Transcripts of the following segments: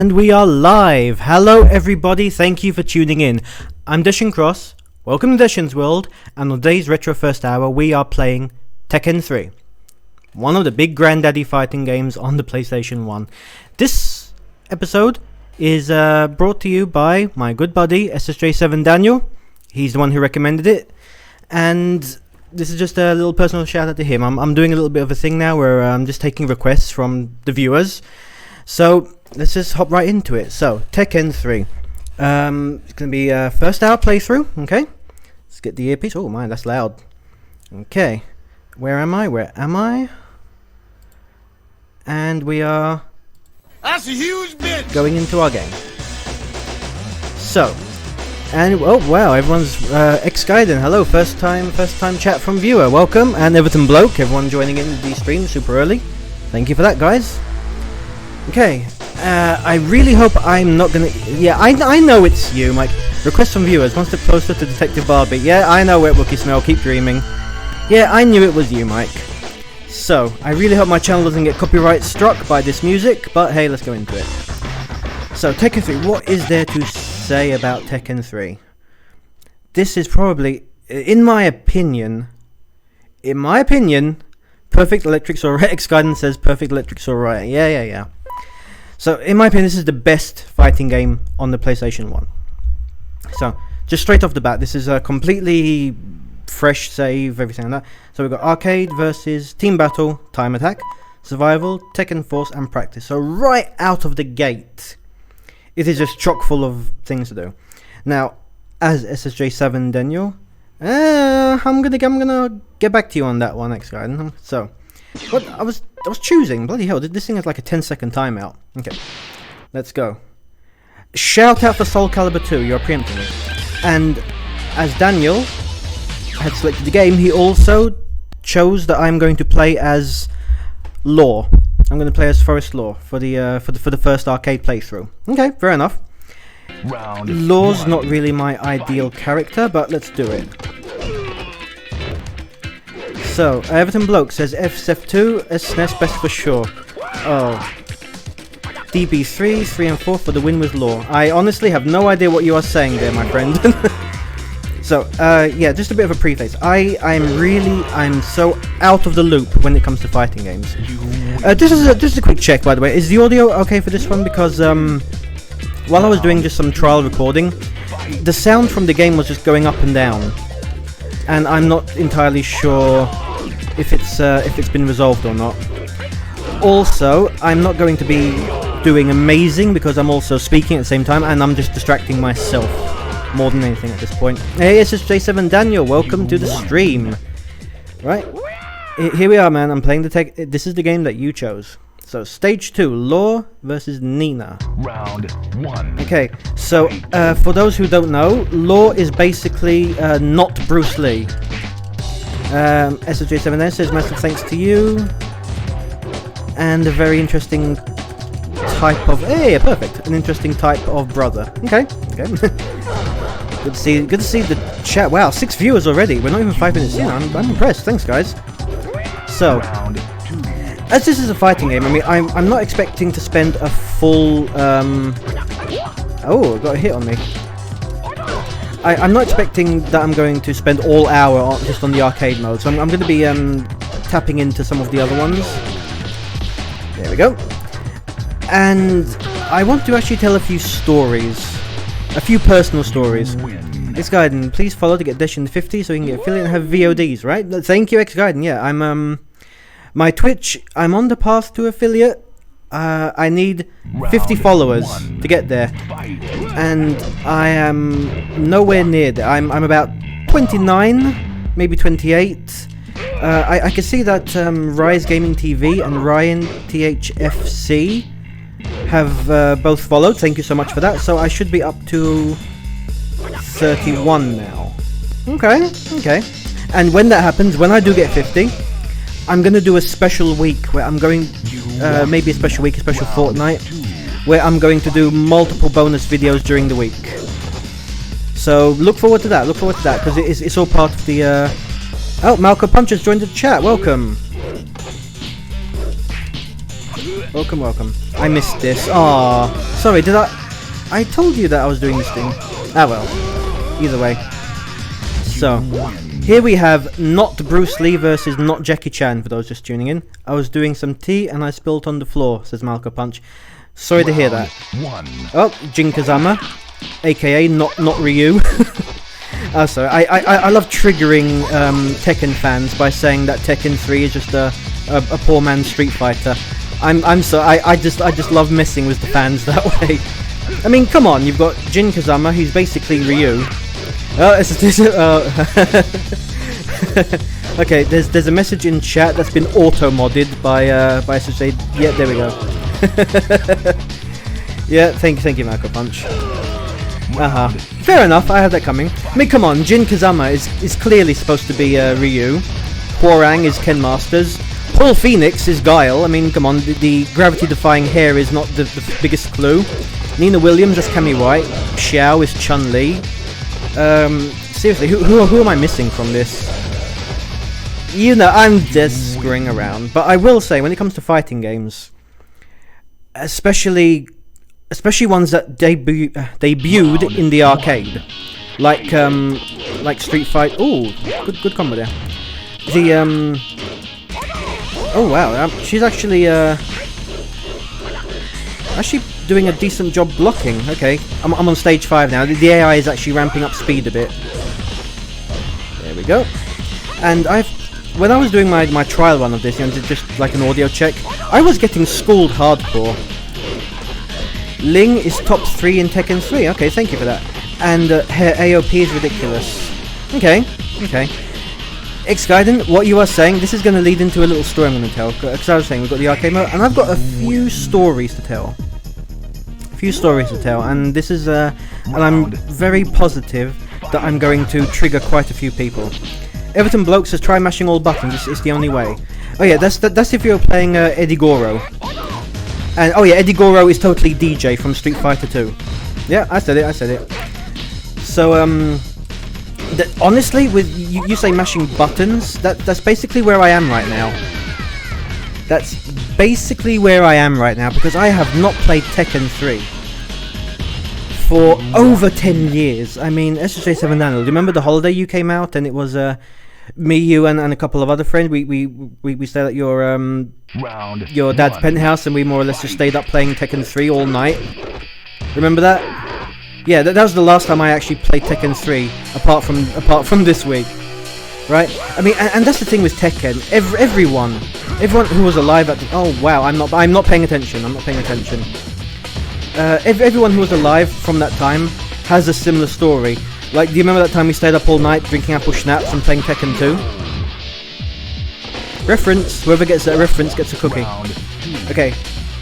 And we are live. Hello everybody, thank you for tuning in. I'm Dishin Cross, welcome to Dishin's World, and on today's Retro First Hour we are playing Tekken 3. One of the big granddaddy fighting games on the PlayStation 1. This episode is brought to you by my good buddy SSJ7 Daniel. He's the one who recommended it. And this is just a little personal shout out to him. I'm doing a little bit of a thing now where I'm just taking requests from the viewers. So let's just hop right into it. So, Tekken 3. It's going to be a first hour playthrough, okay? Let's get the earpiece. Oh, man, that's loud. Okay. Where am I? And we are... That's a huge bitch! Going into our game. So, and, oh, wow, everyone's X-Gaiden. Hello, first time chat from viewer. Welcome. And Everton Bloke, everyone joining in the stream super early. Thank you for that, guys. Okay. I really hope I'm not gonna... Yeah, I know it's you, Mike. Request from viewers. One step closer to Detective Barbie. Yeah, I know Wet Wookie Smell. Keep dreaming. Yeah, I knew it was you, Mike. So, I really hope my channel doesn't get copyright struck by this music, but hey, let's go into it. So, Tekken 3. What is there to say about Tekken 3? This is probably, in my opinion, Perfect Electric's alright. X-Gaiden says Perfect Electric's alright. Yeah. So, in my opinion, this is the best fighting game on the PlayStation 1. So, just straight off the bat, this is a completely fresh save, everything like that. So, we've got Arcade versus Team Battle, Time Attack, Survival, Tekken Force, and Practice. So, right out of the gate, it is just chock full of things to do. Now, as SSJ7 Daniel, I'm gonna get back to you on that one, X-Gaiden. So, what I was choosing, bloody hell, this thing has like a 10-second timeout. Okay, let's go. Shout out for Soul Calibur 2, you're preempting me. And as Daniel had selected the game, he also chose that I'm going to play as Law. I'm going to play as Forest Law for the first arcade playthrough. Okay, fair enough. Law's not really my ideal character, but let's do it. So, Everton Bloke says FSF2, SNES best for sure. Oh. DB3, 3 and 4 for the win with Law. I honestly have no idea what you are saying there, my friend. So, yeah, just a bit of a preface. I'm so out of the loop when it comes to fighting games. Just a quick check, by the way. Is the audio okay for this one? Because, while I was doing just some trial recording, the sound from the game was just going up and down. And I'm not entirely sure if it's been resolved or not. Also, I'm not going to be doing amazing because I'm also speaking at the same time, and I'm just distracting myself more than anything at this point. Hey, it's J7 Daniel. Welcome to the stream. Right, here we are, man. I'm playing the tech. This is the game that you chose. So, stage 2, Law versus Nina. Round 1. Okay, so for those who don't know, Law is basically not Bruce Lee. SSJ7S says massive thanks to you. And a very interesting type of... Hey, perfect. An interesting type of brother. Okay. Good to see the chat. Wow, 6 viewers already. We're not even 5 minutes in. I'm impressed. Thanks, guys. So... As this is a fighting game, I mean, I'm not expecting to spend a full, Oh, I got a hit on me. I'm not expecting that I'm going to spend all hour just on the arcade mode, so I'm going to be, tapping into some of the other ones. There we go. And I want to actually tell a few stories. A few personal stories. X-Gaiden, please follow to get Dishin 50 so we can get affiliate and have VODs, right? Thank you, X-Gaiden, yeah, I'm, my Twitch, I'm on the path to affiliate. I need 50 followers to get there. And I am nowhere near there. I'm about 29, maybe 28. I can see that Rise Gaming TV and Ryan THFC have both followed. Thank you so much for that. So I should be up to 31 now. Okay. And when that happens, when I do get 50... I'm going to do a special week where I'm going, maybe a special week, a special fortnight, where I'm going to do multiple bonus videos during the week. So look forward to that, because it's all part of the, Oh, Malcolm Punch has joined the chat, welcome. Welcome, welcome. I missed this. Ah, sorry, did I... I told you that I was doing this thing. Ah well, either way. So, here we have not Bruce Lee versus not Jackie Chan, for those just tuning in. I was doing some tea and I spilled on the floor, says Malco Punch. Sorry to hear that. Oh, Jin Kazama, aka not Ryu. Oh, sorry, I love triggering Tekken fans by saying that Tekken 3 is just a poor man's Street Fighter. I'm sorry, I just love messing with the fans that way. I mean, come on, you've got Jin Kazama, he's basically Ryu. Okay, there's a message in chat that's been auto-modded by SSA. Yeah, there we go. Yeah, thank you, Marco Punch. Fair enough, I had that coming. I mean, come on, Jin Kazama is clearly supposed to be Ryu. Hwoarang is Ken Masters. Paul Phoenix is Guile. I mean, come on, the gravity-defying hair is not the biggest clue. Nina Williams is Cammy White. Xiao is Chun-Li. Seriously, who am I missing from this? You know, I'm just screwing around. But I will say, when it comes to fighting games, especially ones that debuted in the arcade, like Street Fighter. Ooh, good combo there. Oh wow, she's actually doing a decent job blocking. Okay, I'm on stage 5 now. The AI is actually ramping up speed a bit. There we go. And when I was doing my trial run of this, you know, just like an audio check, I was getting schooled hardcore. Ling is top 3 in Tekken 3. Okay, thank you for that. And her AOP is ridiculous. Okay. X-Gaiden, what you are saying, this is going to lead into a little story I'm going to tell. Because I was saying, we've got the arcade mode, and I've got a few stories to tell. And this is, and I'm very positive that I'm going to trigger quite a few people. Everton Bloke says, try mashing all buttons, it's the only way. Oh yeah, that's if you're playing Eddie Goro. And, oh yeah, Eddie Goro is totally DJ from Street Fighter 2. Yeah, I said it. So, honestly, with you say mashing buttons, that's basically where I am right now. Because I have not played Tekken 3 for over 10 years. I mean, SJ7 Daniel, do you remember the holiday you came out and it was me, you, and a couple of other friends? We stayed at your dad's penthouse and we more or less just stayed up playing Tekken 3 all night. Remember that? Yeah, that was the last time I actually played Tekken 3, apart from this week, right? I mean, and that's the thing with Tekken. Everyone who was alive at the... Oh wow, I'm not paying attention. Everyone who was alive from that time has a similar story. Like, do you remember that time we stayed up all night drinking apple schnapps and playing Tekken 2? Reference. Whoever gets that reference gets a cookie. Okay,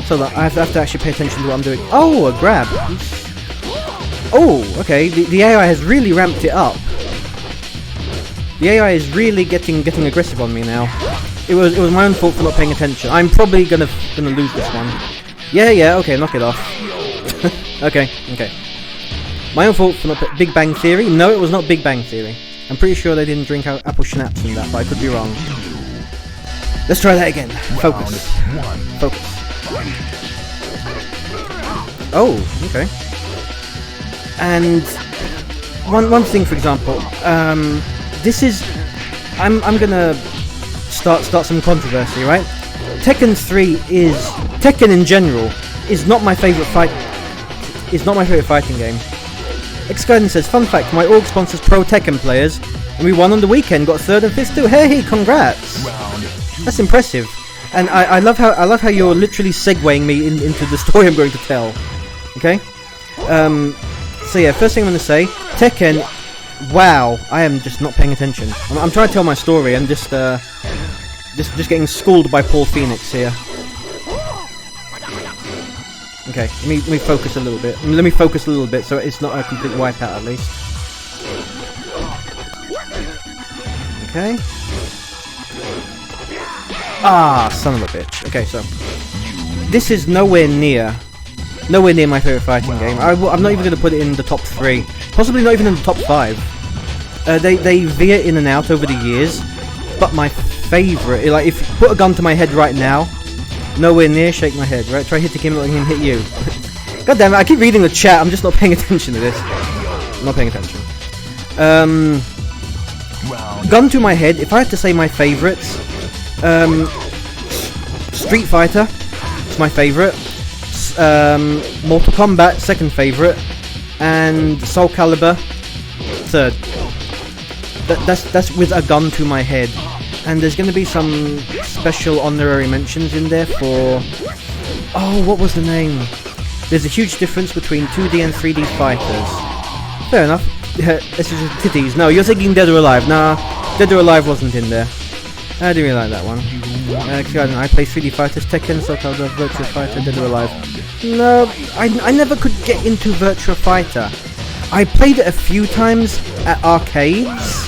so I have to actually pay attention to what I'm doing. Oh, a grab. Oh, okay. The AI has really ramped it up. The AI is really getting aggressive on me now. It was my own fault for not paying attention. I'm probably gonna lose this one. Yeah. Okay, knock it off. Okay. My own fault for not Big Bang Theory. No, it was not Big Bang Theory. I'm pretty sure they didn't drink apple schnapps in that, but I could be wrong. Let's try that again. Focus. Oh, okay. And one thing, for example, this is I'm gonna start some controversy, right? Tekken in general is not my favorite fighting game. X-Gaiden says, fun fact, my org sponsors pro Tekken players, and we won on the weekend, got 3rd and 5th too. Hey, congrats! That's impressive. And I love how you're literally segueing me into the story I'm going to tell. Okay? So yeah, first thing I'm going to say, Tekken, wow, I am just not paying attention. I'm trying to tell my story, I'm just getting schooled by Paul Phoenix here. Okay, let me focus a little bit. So it's not a complete wipeout at least. Okay. Ah, son of a bitch. Okay, so this is nowhere near my favorite fighting game. I'm not even going to put it in the top 3. Possibly not even in the top 5. They veer in and out over the years. But my favorite, like, if you put a gun to my head right now, Nowhere near shake my head, right? Try hitting him, letting him hit you. God damn it, I keep reading the chat, I'm just not paying attention to this. I'm not paying attention. Gun to my head, if I had to say my favourites, Street Fighter is my favourite, Mortal Kombat, second favourite, and Soul Calibur, third. That's with a gun to my head. And there's going to be some special honorary mentions in there for... Oh, what was the name? There's a huge difference between 2D and 3D fighters. Fair enough. This is titties. No, you're thinking Dead or Alive. Nah, Dead or Alive wasn't in there. I didn't really like that one. I play 3D fighters, Tekken, Soul Calibur, Virtua Fighter, Dead or Alive. No, I never could get into Virtua Fighter. I played it a few times at arcades,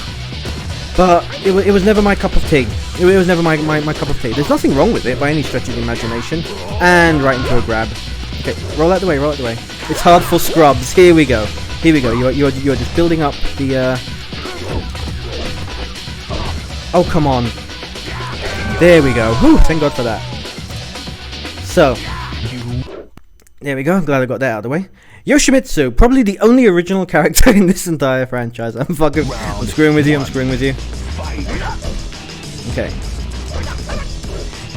but it was never my cup of tea. It was never my cup of tea. There's nothing wrong with it by any stretch of the imagination. And right into a grab. Okay, roll out the way, roll out the way. It's hard for scrubs. Here we go. Here we go. You're just building up the. Oh, come on. There we go. Whew, thank God for that. So, there we go. I'm glad I got that out of the way. Yoshimitsu, probably the only original character in this entire franchise. I'm screwing with you. I'm screwing with you. Okay.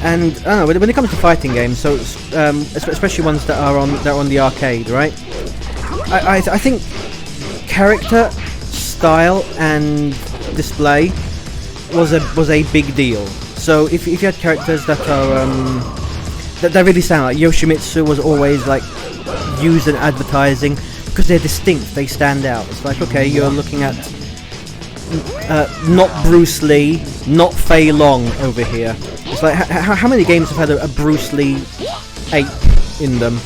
And I don't know, when it comes to fighting games, so especially ones that are on the arcade, right? I think character, style, and display was a big deal. So if you had characters that are that really stand, like Yoshimitsu was always like used in advertising because they're distinct, they stand out. It's like, okay, you're looking at not Bruce Lee, not Fei Long over here. It's like how many games have had a Bruce Lee ape in them?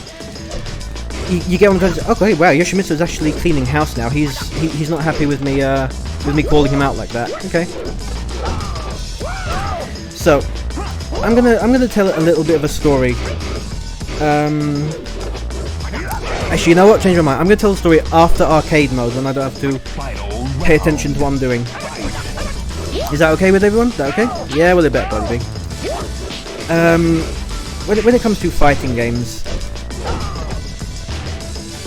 You get one that goes, okay, wow, Yoshimitsu is actually cleaning house now. He's not happy with me calling him out like that. Okay. So I'm gonna tell a little bit of a story. Actually, you know what? Change my mind. I'm gonna tell the story after arcade mode, when I don't have to pay attention to what I'm doing. Is that okay with everyone? Is that okay? Yeah, well, it better be. When it comes to fighting games,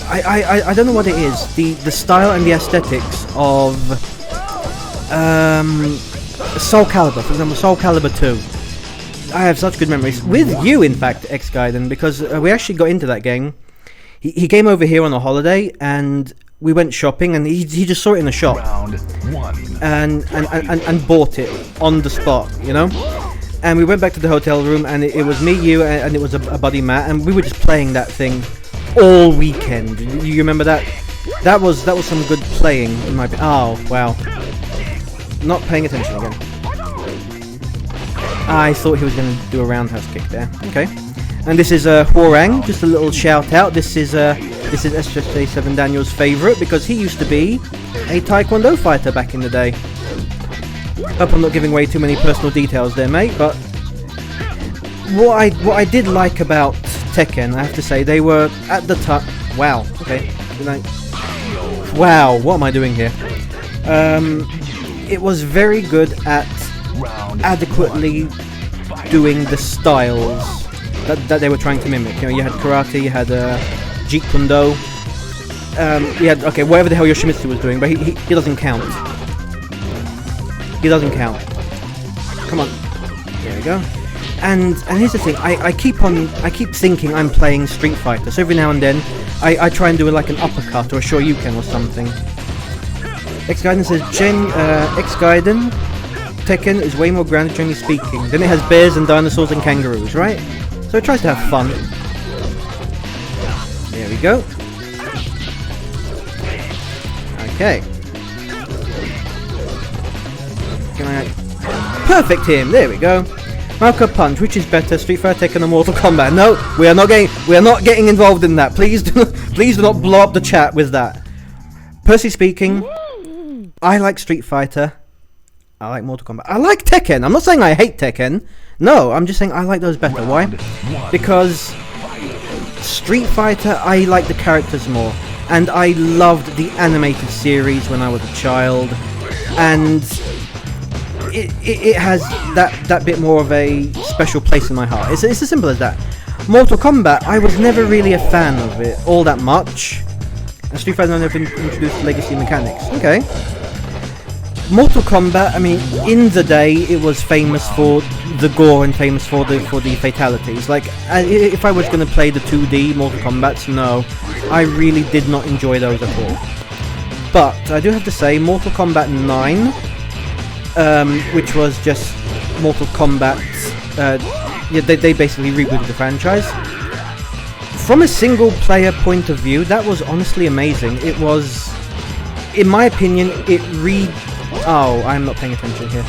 I don't know what it is. The style and the aesthetics of Soul Calibur, for example, Soul Calibur 2. I have such good memories with you, in fact, X-Gaiden, because we actually got into that game. He came over here on a holiday, and we went shopping, and he just saw it in the shop, and bought it on the spot, you know. And we went back to the hotel room, and it was me, you, and it was a buddy Matt, and we were just playing that thing all weekend. You remember that? That was some good playing in my. Oh wow! Not paying attention again. I thought he was going to do a roundhouse kick there. Okay. And this is Hwoarang, just a little shout out. This is SJ7 Daniel's favourite because he used to be a Taekwondo fighter back in the day. Hope I'm not giving away too many personal details there, mate. But what I did like about Tekken, I have to say, they were at the top. Wow. Okay. Good night. Wow. What am I doing here? It was very good at adequately doing the styles that they were trying to mimic. You know, you had karate, you had Jeet Kune Do, you had, okay, whatever the hell Yoshimitsu was doing, but he doesn't count. He doesn't count. Come on, there we go. And here's the thing, I keep thinking I'm playing Street Fighter, so every now and then I try and do like an uppercut or a Shoryuken or something. X-Gaiden says X-Gaiden Tekken is way more grounded, generally speaking. Then it has bears and dinosaurs and kangaroos, right? So it tries to have fun. There we go. Okay. Can I... Perfect him! There we go. Malka Punch, which is better, Street Fighter, Tekken, or Mortal Kombat? No, we are not getting involved in that. Please do not blow up the chat with that. Personally speaking, I like Street Fighter. I like Mortal Kombat. I like Tekken. I'm not saying I hate Tekken. No, I'm just saying I like those better. Why? Because Street Fighter, I like the characters more. And I loved the animated series when I was a child. And it has that bit more of a special place in my heart. It's as simple as that. Mortal Kombat, I was never really a fan of it all that much. And Street Fighter never introduced legacy mechanics. Okay. Mortal Kombat, I mean, in the day, it was famous for the gore and famous for the fatalities. Like, if I was going to play the 2D Mortal Kombats, no, I really did not enjoy those at all. But I do have to say, Mortal Kombat 9, which was just Mortal Kombat, yeah, they basically rebooted the franchise. From a single player point of view, that was honestly amazing. It was, in my opinion, oh, I'm not paying attention here.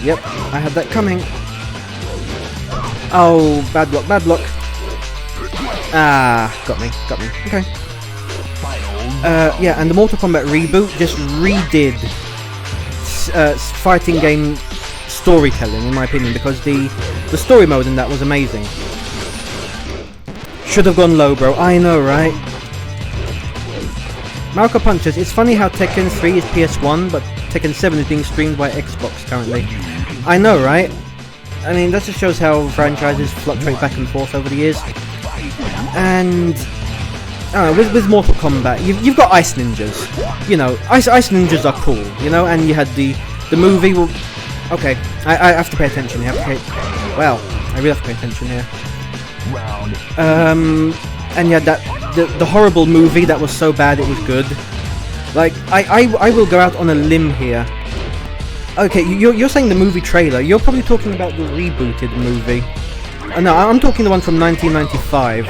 Yep, I had that coming. Oh, bad luck, bad luck. Ah, got me. Okay. Yeah, and the Mortal Kombat reboot just redid fighting game storytelling, in my opinion, because the story mode in that was amazing. Should have gone low, bro. I know, right? Marco Punches, it's funny how Tekken 3 is PS1, but Tekken 7 is being streamed by Xbox currently. I know, right? I mean, that just shows how franchises fluctuate back and forth over the years. And I don't know, with Mortal Kombat, you've got Ice Ninjas. You know, Ice Ninjas are cool, you know, and you had the movie. Well, okay, I have to pay attention here. Well, I really have to pay attention here. And yeah, the horrible movie that was so bad it was good. Like, I will go out on a limb here. Okay, you're saying the movie trailer. You're probably talking about the rebooted movie. No, I'm talking the one from 1995.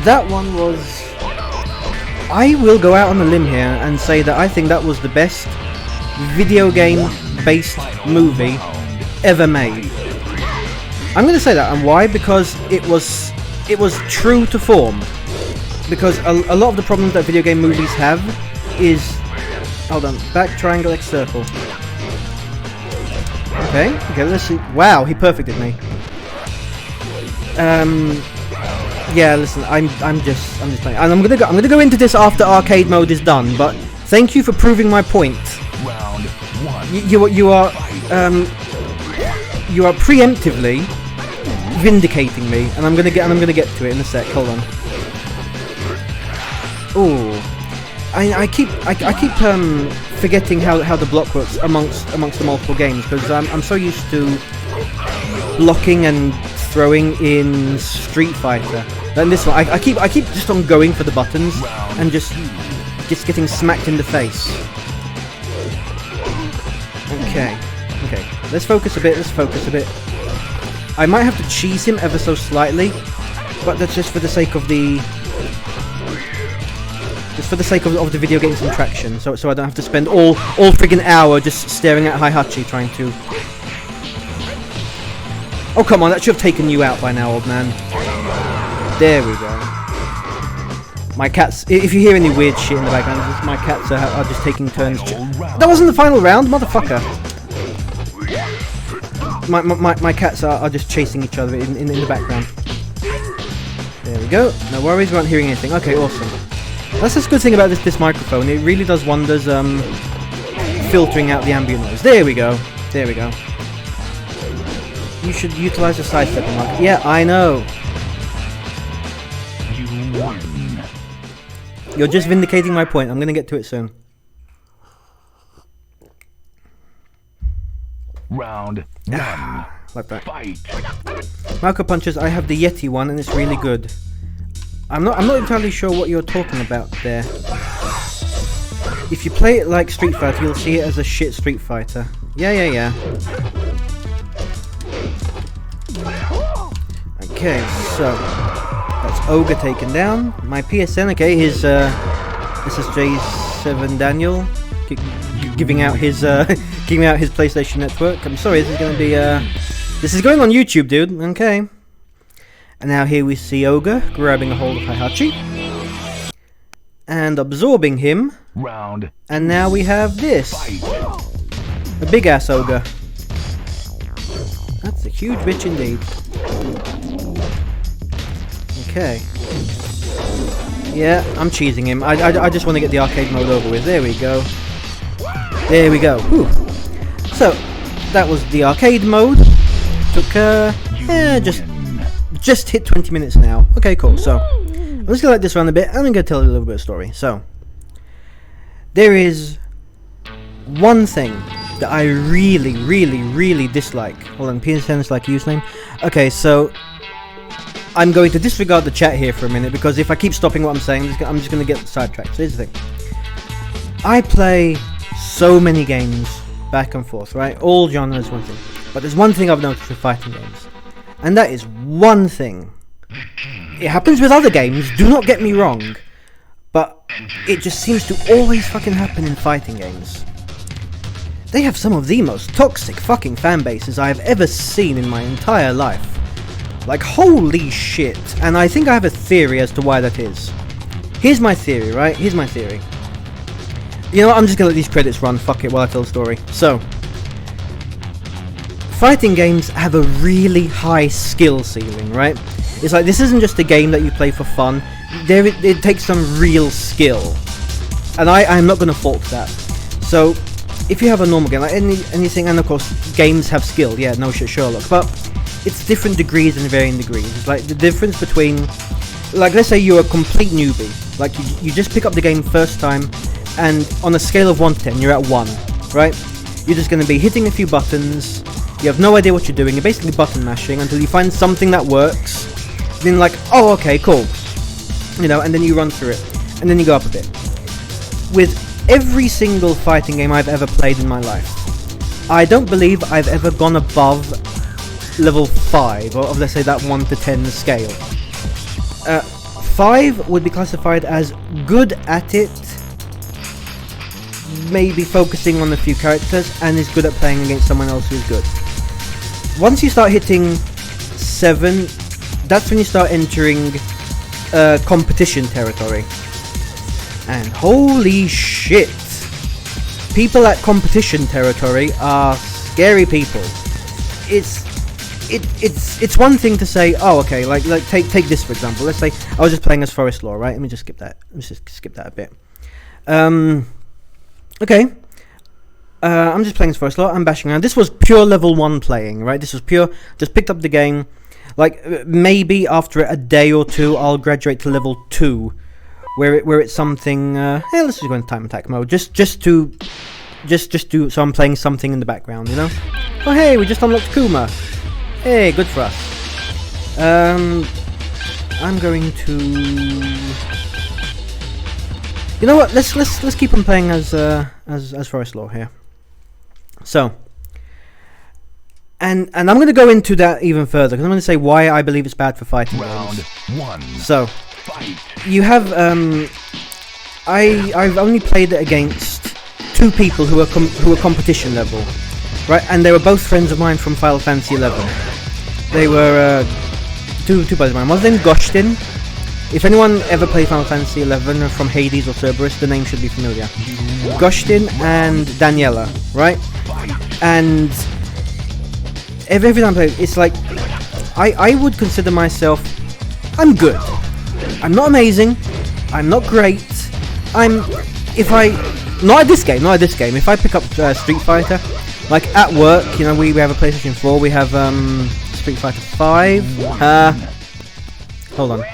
That one was... I will go out on a limb here and say that I think that was the best video game-based movie ever made. I'm going to say that, and why? Because it was true to form. Because a lot of the problems that video game movies have is... Hold on, back triangle X circle. Okay, let's see. Wow, he perfected me. Yeah, listen, I'm just playing, and I'm gonna go into this after arcade mode is done. But thank you for proving my point. Round 1. You are preemptively vindicating me, and I'm gonna get to it in a sec. Hold on. Ooh, I keep forgetting how the block works amongst the multiple games, because I'm so used to blocking and throwing in Street Fighter. And this one, I keep just on going for the buttons and just getting smacked in the face. Okay. Let's focus a bit. I might have to cheese him ever so slightly, but that's just for the sake of the video getting some traction. So I don't have to spend all friggin' hour just staring at Heihachi trying to. Oh, come on, that should have taken you out by now, old man. There we go. My cats, if you hear any weird shit in the background, my cats are just taking turns. That wasn't the final round, motherfucker. My cats are just chasing each other in the background. There we go. No worries, we aren't hearing anything. Okay, awesome. That's the good thing about this microphone. It really does wonders filtering out the ambient noise. There we go. You should utilize the sidestepping mark. Yeah, I know. You won. You're just vindicating my point. I'm gonna get to it soon. Round 1. Like that. Fight. Marco Punches, I have the Yeti one and it's really good. I'm not entirely sure what you're talking about there. If you play it like Street Fighter, you'll see it as a shit Street Fighter. Yeah. Okay, so that's Ogre taken down. My PSN, okay, his SSJ7 Daniel giving out his PlayStation Network. I'm sorry, this is going to be this is going on YouTube, dude. Okay. And now here we see Ogre grabbing a hold of Heihachi and absorbing him. Round. And now we have this. A big ass Ogre. That's a huge bitch indeed. Okay. Yeah, I'm cheesing him. I just want to get the arcade mode over with. There we go. There we go. Whew. So, that was the arcade mode. Took, just hit 20 minutes now. Okay, cool. So, I'm just gonna let this run a bit. I'm gonna tell you a little bit of story. So, there is one thing that I really dislike. Hold on, PSN is like username. Okay, so I'm going to disregard the chat here for a minute, because if I keep stopping what I'm saying, I'm just going to get sidetracked. So here's the thing. I play so many games back and forth, right? All genres, one thing. But there's one thing I've noticed with fighting games. And that is one thing. It happens with other games, do not get me wrong. But it just seems to always fucking happen in fighting games. They have some of the most toxic fucking fan bases I have ever seen in my entire life. Like, holy shit. And I think I have a theory as to why that is. Here's my theory, right? Here's my theory. You know what? I'm just gonna let these credits run. Fuck it while I tell the story. So, fighting games have a really high skill ceiling, right? It's like, this isn't just a game that you play for fun. It takes some real skill. And I'm not gonna fault that. So, if you have a normal game, like anything, and of course, games have skill, yeah, no shit, Sherlock, but it's different degrees and varying degrees. It's like the difference between, like, let's say you're a complete newbie, like you just pick up the game first time, and on a scale of 1 to 10, you're at 1, right? You're just going to be hitting a few buttons, you have no idea what you're doing, you're basically button mashing until you find something that works, then like, oh, okay, cool, you know, and then you run through it, and then you go up a bit. With every single fighting game I've ever played in my life, I don't believe I've ever gone above level 5, or let's say that 1 to 10 scale. 5 would be classified as good at it, maybe focusing on a few characters, and is good at playing against someone else who's good. Once you start hitting 7, that's when you start entering competition territory. And holy shit, people at competition territory are scary people. It's one thing to say, oh, okay, like take this for example. Let's say I was just playing as Forest Law, right? Let me just skip that. Let's just skip that a bit. Okay. I'm just playing as Forest Law. I'm bashing around. This was pure level 1 playing, right? This was pure. Just picked up the game. Like maybe after a day or two, I'll graduate to level 2. Where it's something, yeah, let's just go into time attack mode, just do, so I'm playing something in the background, you know? Oh hey, we just unlocked Kuma. Hey, good for us. I'm going to, you know what? Let's keep on playing as Forest Law here. So, and I'm going to go into that even further, because I'm going to say why I believe it's bad for fighting games. Round 1. So, Fight. you have I've only played it against 2 people who are competition level, right? And they were both friends of mine from Final Fantasy 11. They were two buddies of mine. One of them, Goshtin. If anyone ever played Final Fantasy 11 from Hades or Cerberus, the name should be familiar. Goshtin and Daniela, right? And every time I play, it's like I would consider myself, I'm good. I'm not amazing, I'm not great, not at this game, if I pick up Street Fighter, like at work, you know, we have a PlayStation 4, we have Street Fighter 5, hold on,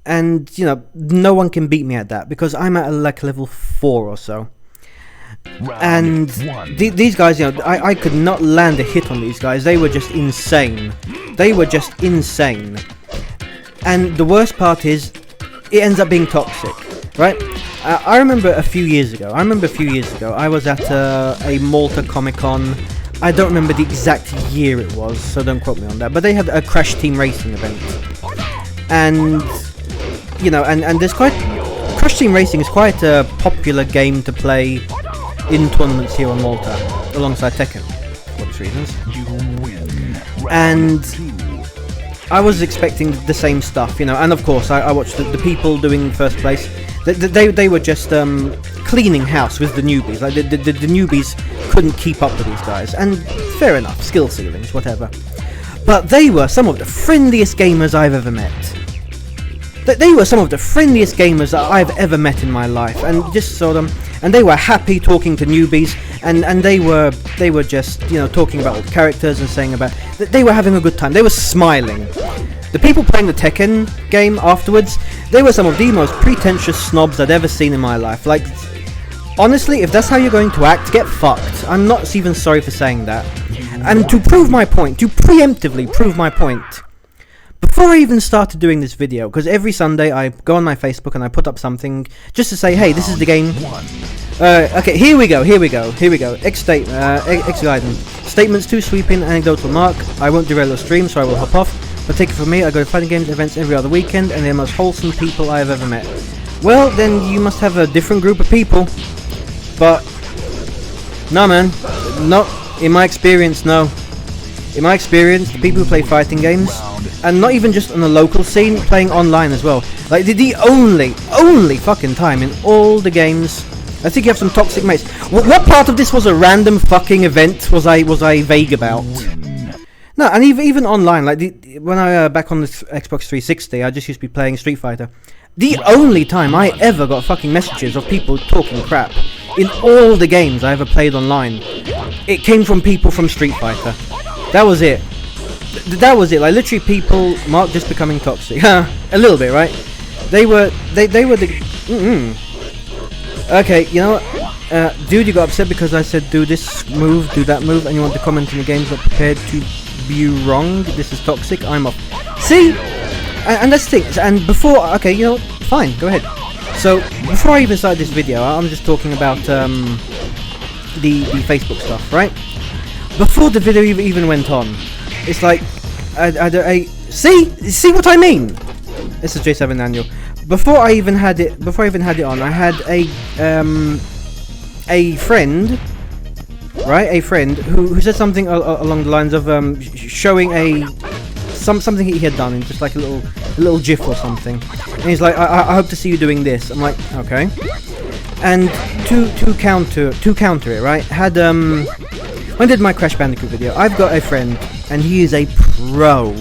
and, you know, no one can beat me at that, because I'm at like level 4 or so. And these guys, you know, I could not land a hit on these guys, they were just insane. And the worst part is, it ends up being toxic, right? I remember a few years ago, I was at a Malta Comic-Con. I don't remember the exact year it was, so don't quote me on that, but they had a Crash Team Racing event. And, you know, and there's Crash Team Racing is quite a popular game to play in tournaments here on Malta, alongside Tekken, for obvious reasons. And I was expecting the same stuff, you know, and of course I watched the people doing first place. They were just cleaning house with the newbies. Like the newbies couldn't keep up with these guys, and fair enough, skill ceilings, whatever. But they were some of the friendliest gamers I've ever met. They were some of the friendliest gamers that I've ever met in my life, and just saw them. and they were happy talking to newbies, and they were just, you know, talking about all the characters and saying about they were having a good time. They were smiling. The people playing the Tekken game afterwards, they were some of the most pretentious snobs I'd ever seen in my life. Like, honestly, if that's how you're going to act, get fucked. I'm not even sorry for saying that. And to prove my point, to preemptively prove my point, before I even started doing this video, because every Sunday I go on my Facebook and I put up something just to say, hey, this is the game. Okay, here we go. X guidance. Statements too sweeping, anecdotal mark. I won't derail the stream, so I will hop off. But take it from me, I go to fighting games events every other weekend, and they're the most wholesome people I have ever met. Well, then you must have a different group of people. But no, man, not in my experience. No. In my experience, the people who play fighting games, and not even just on the local scene, playing online as well. Like, the only fucking time in all the games, I think you have some toxic mates. What part of this was a random fucking event was I vague about? No, and even online, like, when I back on the Xbox 360, I just used to be playing Street Fighter. The only time I ever got fucking messages of people talking crap in all the games I ever played online, it came from people from Street Fighter. That was it. That was it. Like, literally, people, Mark just becoming toxic. A little bit, right? They were the. Okay, you know what? Dude, you got upset because I said do this move, do that move, and you want to comment in the games not prepared to be wrong. This is toxic. I'm off. See? And that's the thing. And before, okay, you know what? Fine, go ahead. So before I even started this video, I'm just talking about the Facebook stuff, right? Before the video even went on, it's like, I see what I mean. This is J7 Annual. Before I even had it on, I had a friend, right? A friend who said something along the lines of showing something he had done in just like a little GIF or something, and he's like, I hope to see you doing this. I'm like, okay. And to counter it, right? When I did my Crash Bandicoot video, I've got a friend, and he is a pro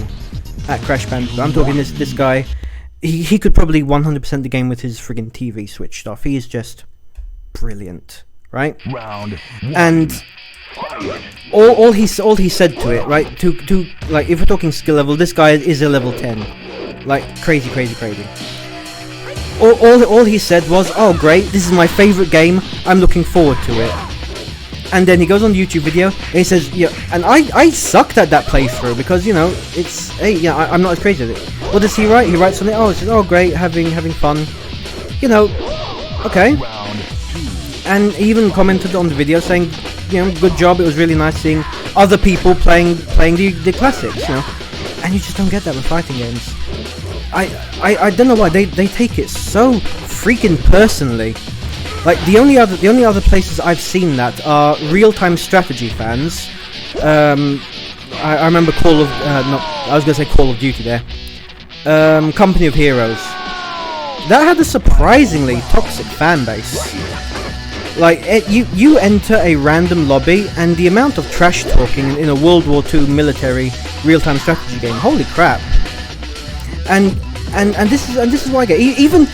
at Crash Bandicoot. I'm talking this guy. He could probably 100% the game with his friggin' TV switched off. He is just brilliant, right? Round. And all he said to it, right? To like, if we're talking skill level, this guy is a level 10, like crazy. All he said was, "Oh, great! This is my favorite game. I'm looking forward to it." And then he goes on the YouTube video and he says, "Yeah," and I sucked at that playthrough because, you know, it's, hey, yeah, I'm not as crazy at it. What does he write? He writes something. Oh, it says, "Oh, great, having fun," you know. Okay. And he even commented on the video saying, you know, good job. It was really nice seeing other people playing the classics, you know. And you just don't get that with fighting games. I don't know why they take it so freaking personally. Like, the only other places I've seen that are real-time strategy fans. I remember Call of Duty there. Company of Heroes. That had a surprisingly toxic fan base. Like, you enter a random lobby, and the amount of trash talking in a World War II military real-time strategy game, holy crap! And this is why I get even.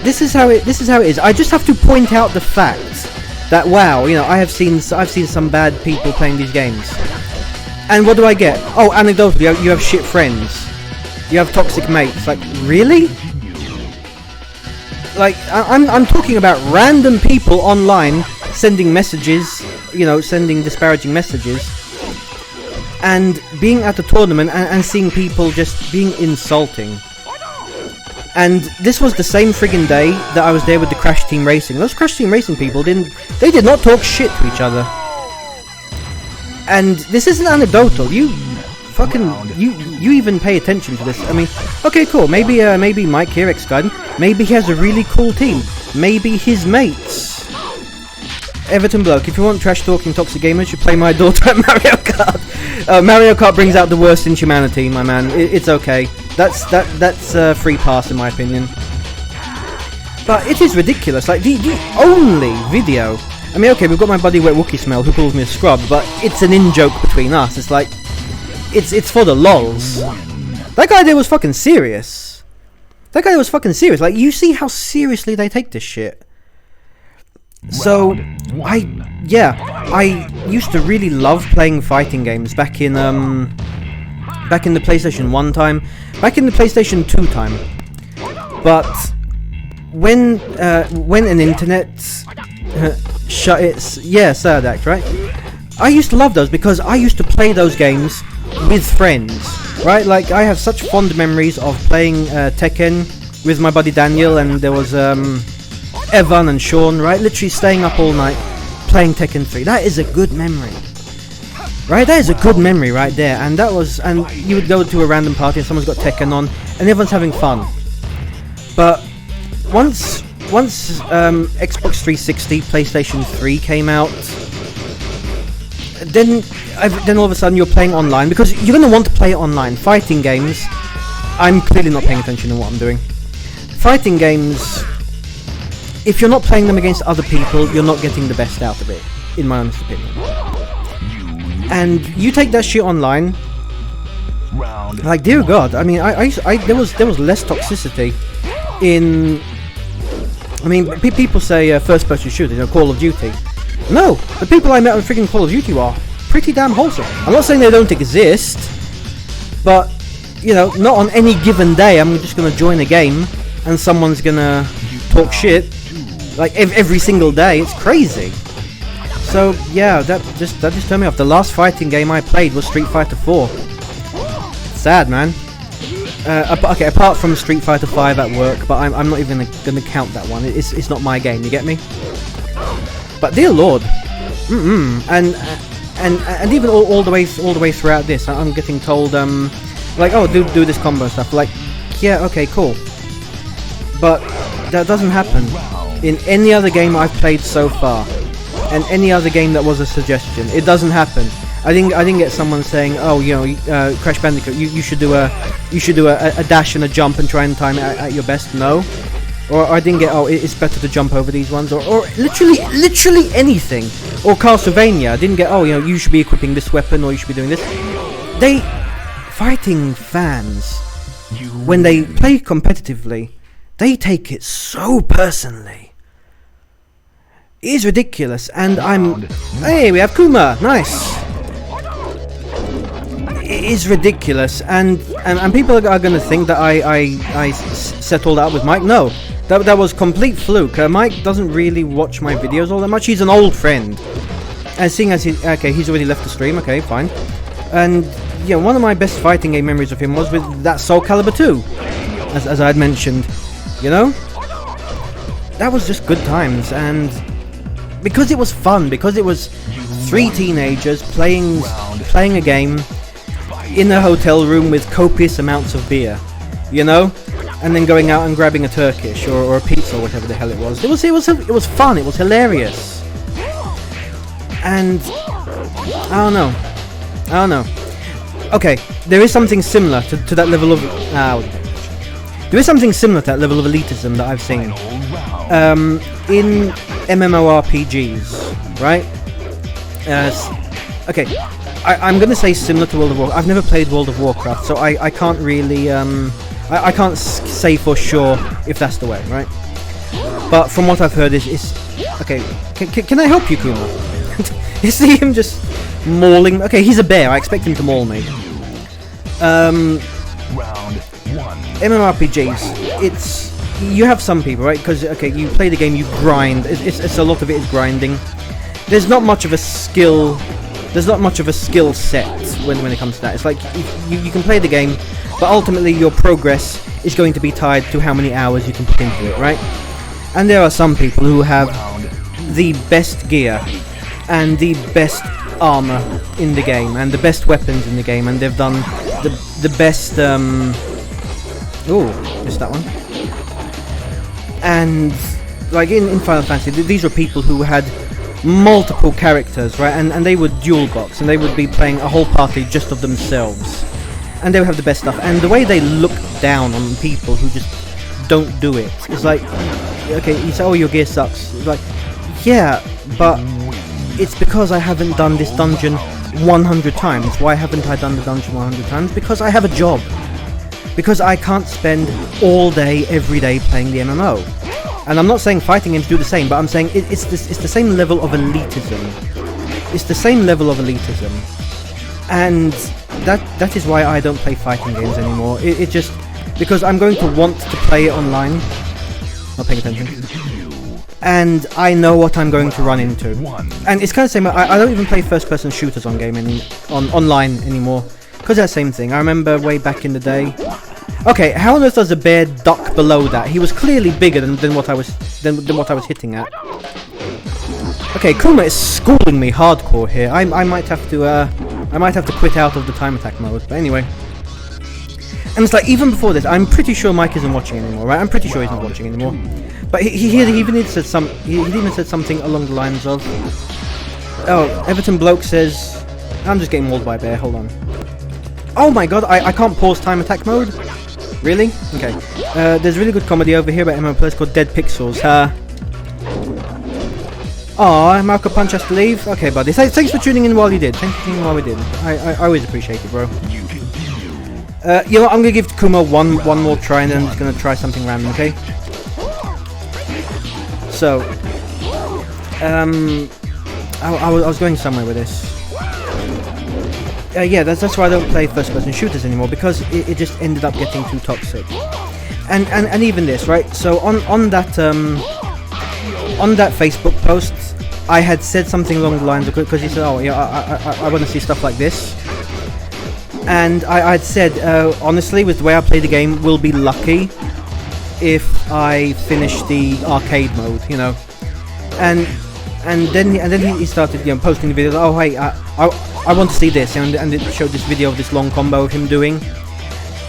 This is how it is. I just have to point out the fact that, wow, you know, I've seen some bad people playing these games. And what do I get? Oh, anecdotally, you have shit friends. You have toxic mates. Like, really? Like, I'm talking about random people online sending messages, you know, sending disparaging messages, and being at the tournament and seeing people just being insulting. And this was the same friggin' day that I was there with the Crash Team Racing. Those Crash Team Racing people did not talk shit to each other. And this isn't anecdotal. You even pay attention to this. I mean, okay, cool. Maybe Mike here, X-Guiden, maybe he has a really cool team. Maybe his mates. Everton Bloke, if you want trash talking toxic gamers, you play my daughter at Mario Kart. Mario Kart brings out the worst in humanity, my man. It's okay. That's a free pass in my opinion. But it is ridiculous. Like, the only video. I mean, okay, we've got my buddy Wet Wookie Smell who calls me a scrub, but it's an in-joke between us. It's like, it's for the lols. That guy there was fucking serious. Like, you see how seriously they take this shit. So, I used to really love playing fighting games back in the PlayStation 1 time, back in the PlayStation 2 time. But when an internet shut its third act, right? I used to love those because I used to play those games with friends, right? Like, I have such fond memories of playing Tekken with my buddy Daniel, and there was Evan and Sean, right? Literally staying up all night playing Tekken 3. That is a good memory, right? That is a good memory right there. And you would go to a random party and someone's got Tekken on and everyone's having fun. But once Xbox 360, PlayStation 3 came out, then all of a sudden you're playing online, because you're going to want to play it online. Fighting games, I'm clearly not paying attention to what I'm doing. Fighting games, if you're not playing them against other people, you're not getting the best out of it, in my honest opinion. And you take that shit online, like, dear God, I mean, there was less toxicity in. I mean, people say first-person shooters, Call of Duty. No, the people I met on freaking Call of Duty are pretty damn wholesome. I'm not saying they don't exist, but not on any given day I'm just gonna join a game and someone's gonna talk shit like every single day. It's crazy. So yeah, that just turned me off. The last fighting game I played was Street Fighter 4. Sad, man. Okay, apart from Street Fighter 5 at work, but I'm not even gonna count that one. It's not my game. You get me? But dear Lord, and even all the way throughout this, I'm getting told like, oh, do this combo stuff. Like, yeah, okay, cool. But that doesn't happen in any other game I've played so far, and any other game that was a suggestion. It doesn't happen. I didn't get someone saying, oh, Crash Bandicoot, you should do a dash and a jump and try and time it at your best. No. Or I didn't get, oh, it's better to jump over these ones, or literally anything. Or Castlevania, I didn't get, oh, you should be equipping this weapon, or you should be doing this. Fighting fans, when they play competitively, they take it so personally. It is ridiculous, and hey, we have Kuma, nice. It is ridiculous, and people are going to think that I set all that up with Mike. No, that was complete fluke. Mike doesn't really watch my videos all that much. He's an old friend, and seeing as he's already left the stream. Okay, fine. And one of my best fighting game memories of him was with that Soul Calibur 2, as I had mentioned. That was just good times, and because it was fun, because it was three teenagers playing a game in a hotel room with copious amounts of beer, and then going out and grabbing a Turkish or a pizza or whatever the hell it was. It was fun. It was hilarious. And I don't know. Okay, there is something similar to that level of elitism that I've seen in MMORPGs, right? Okay. I'm gonna say similar to World of Warcraft. I've never played World of Warcraft, so I can't really I can't say for sure if that's the way, right? But from what I've heard, is okay. Can I help you, Kuma? You see him just mauling. Okay, he's a bear. I expect him to maul me. Round 1. MMORPGs. You have some people, right? Because you play the game, you grind. It's a lot of it is grinding. There's not much of a skill. There's not much of a skill set when it comes to that. It's like you can play the game, but ultimately your progress is going to be tied to how many hours you can put into it, right? And there are some people who have the best gear and the best armor in the game and the best weapons in the game, and they've done the best. Ooh, missed that one. And like in Final Fantasy, these were people who had multiple characters, right? And they would dual box, and they would be playing a whole party just of themselves, and they would have the best stuff. And the way they look down on people who just don't do it, it's like, okay, you say, oh, your gear sucks. It's like, yeah, but it's because I haven't done this dungeon 100 times. Why haven't I done the dungeon 100 times? Because I have a job. Because I can't spend all day, every day playing the MMO. And I'm not saying fighting games do the same, but I'm saying it's the same level of elitism. It's the same level of elitism. And that is why I don't play fighting games anymore. It just... because I'm going to want to play it online. Not paying attention. And I know what I'm going to run into. And it's kind of the same. I don't even play first-person shooters on online anymore. Because that's the same thing. I remember way back in the day... Okay, how on earth does a bear duck below that? He was clearly bigger than what I was hitting at. Okay, Kuma is schooling me hardcore here. I might have to quit out of the time attack mode. But anyway, and it's like even before this, I'm pretty sure Mike isn't watching anymore, right? I'm pretty sure he's not watching anymore. But he even said something along the lines of, "Oh, Everton bloke says, I'm just getting mauled by a bear. Hold on. Oh my god, I can't pause time attack mode." Really? Okay. There's really good comedy over here by MMO Players called Dead Pixels. Aw, Marco Punch has to leave? Okay, buddy. Thanks for tuning in while you did. Thanks for tuning in while we did. I always appreciate it, bro. You know what? I'm gonna give Kuma one more try, and then I'm just gonna try something random, okay? So, I was going somewhere with this. Yeah, that's why I don't play first-person shooters anymore, because it just ended up getting too toxic. And even this, right? So on that Facebook post, I had said something along the lines of, because he said, "Oh yeah, I want to see stuff like this," and I'd said, honestly, with the way I play the game, we'll be lucky if I finish the arcade mode, you know. And then he started, you know, posting the videos. Oh hey, I want to see this, and it showed this video of this long combo of him doing,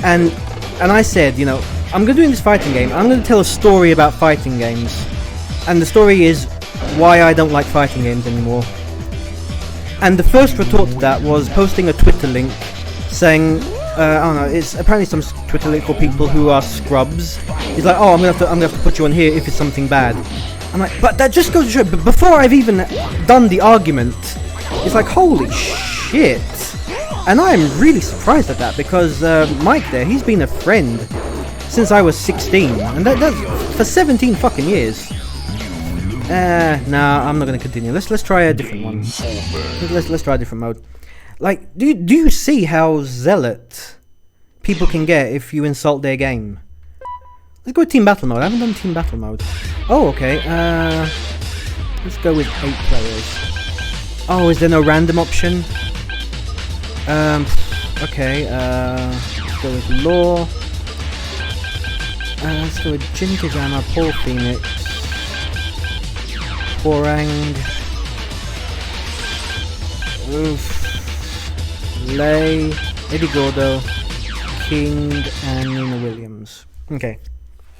and I said, you know, I'm gonna do this fighting game. I'm gonna tell a story about fighting games, and the story is why I don't like fighting games anymore. And the first retort to that was posting a Twitter link saying, I don't know, it's apparently some Twitter link for people who are scrubs. He's like, "Oh, I'm gonna have to put you on here if it's something bad." I'm like, but that just goes to show. But before I've even done the argument, it's like, holy shit. And I'm really surprised at that, because Mike there, he's been a friend since I was 16, and that's for 17 fucking years. Nah, I'm not gonna continue. Let's try a different one. Let's try a different mode. Like, do you see how zealot people can get if you insult their game? Let's go with team battle mode. I haven't done team battle mode. Oh, okay. Let's go with 8 players. Oh, is there no random option? Okay. Let's go with Law. Let's go with Jinkazama, Paul Phoenix, Borang, Lay, Eddie Gordo, King, and Nina Williams. Okay,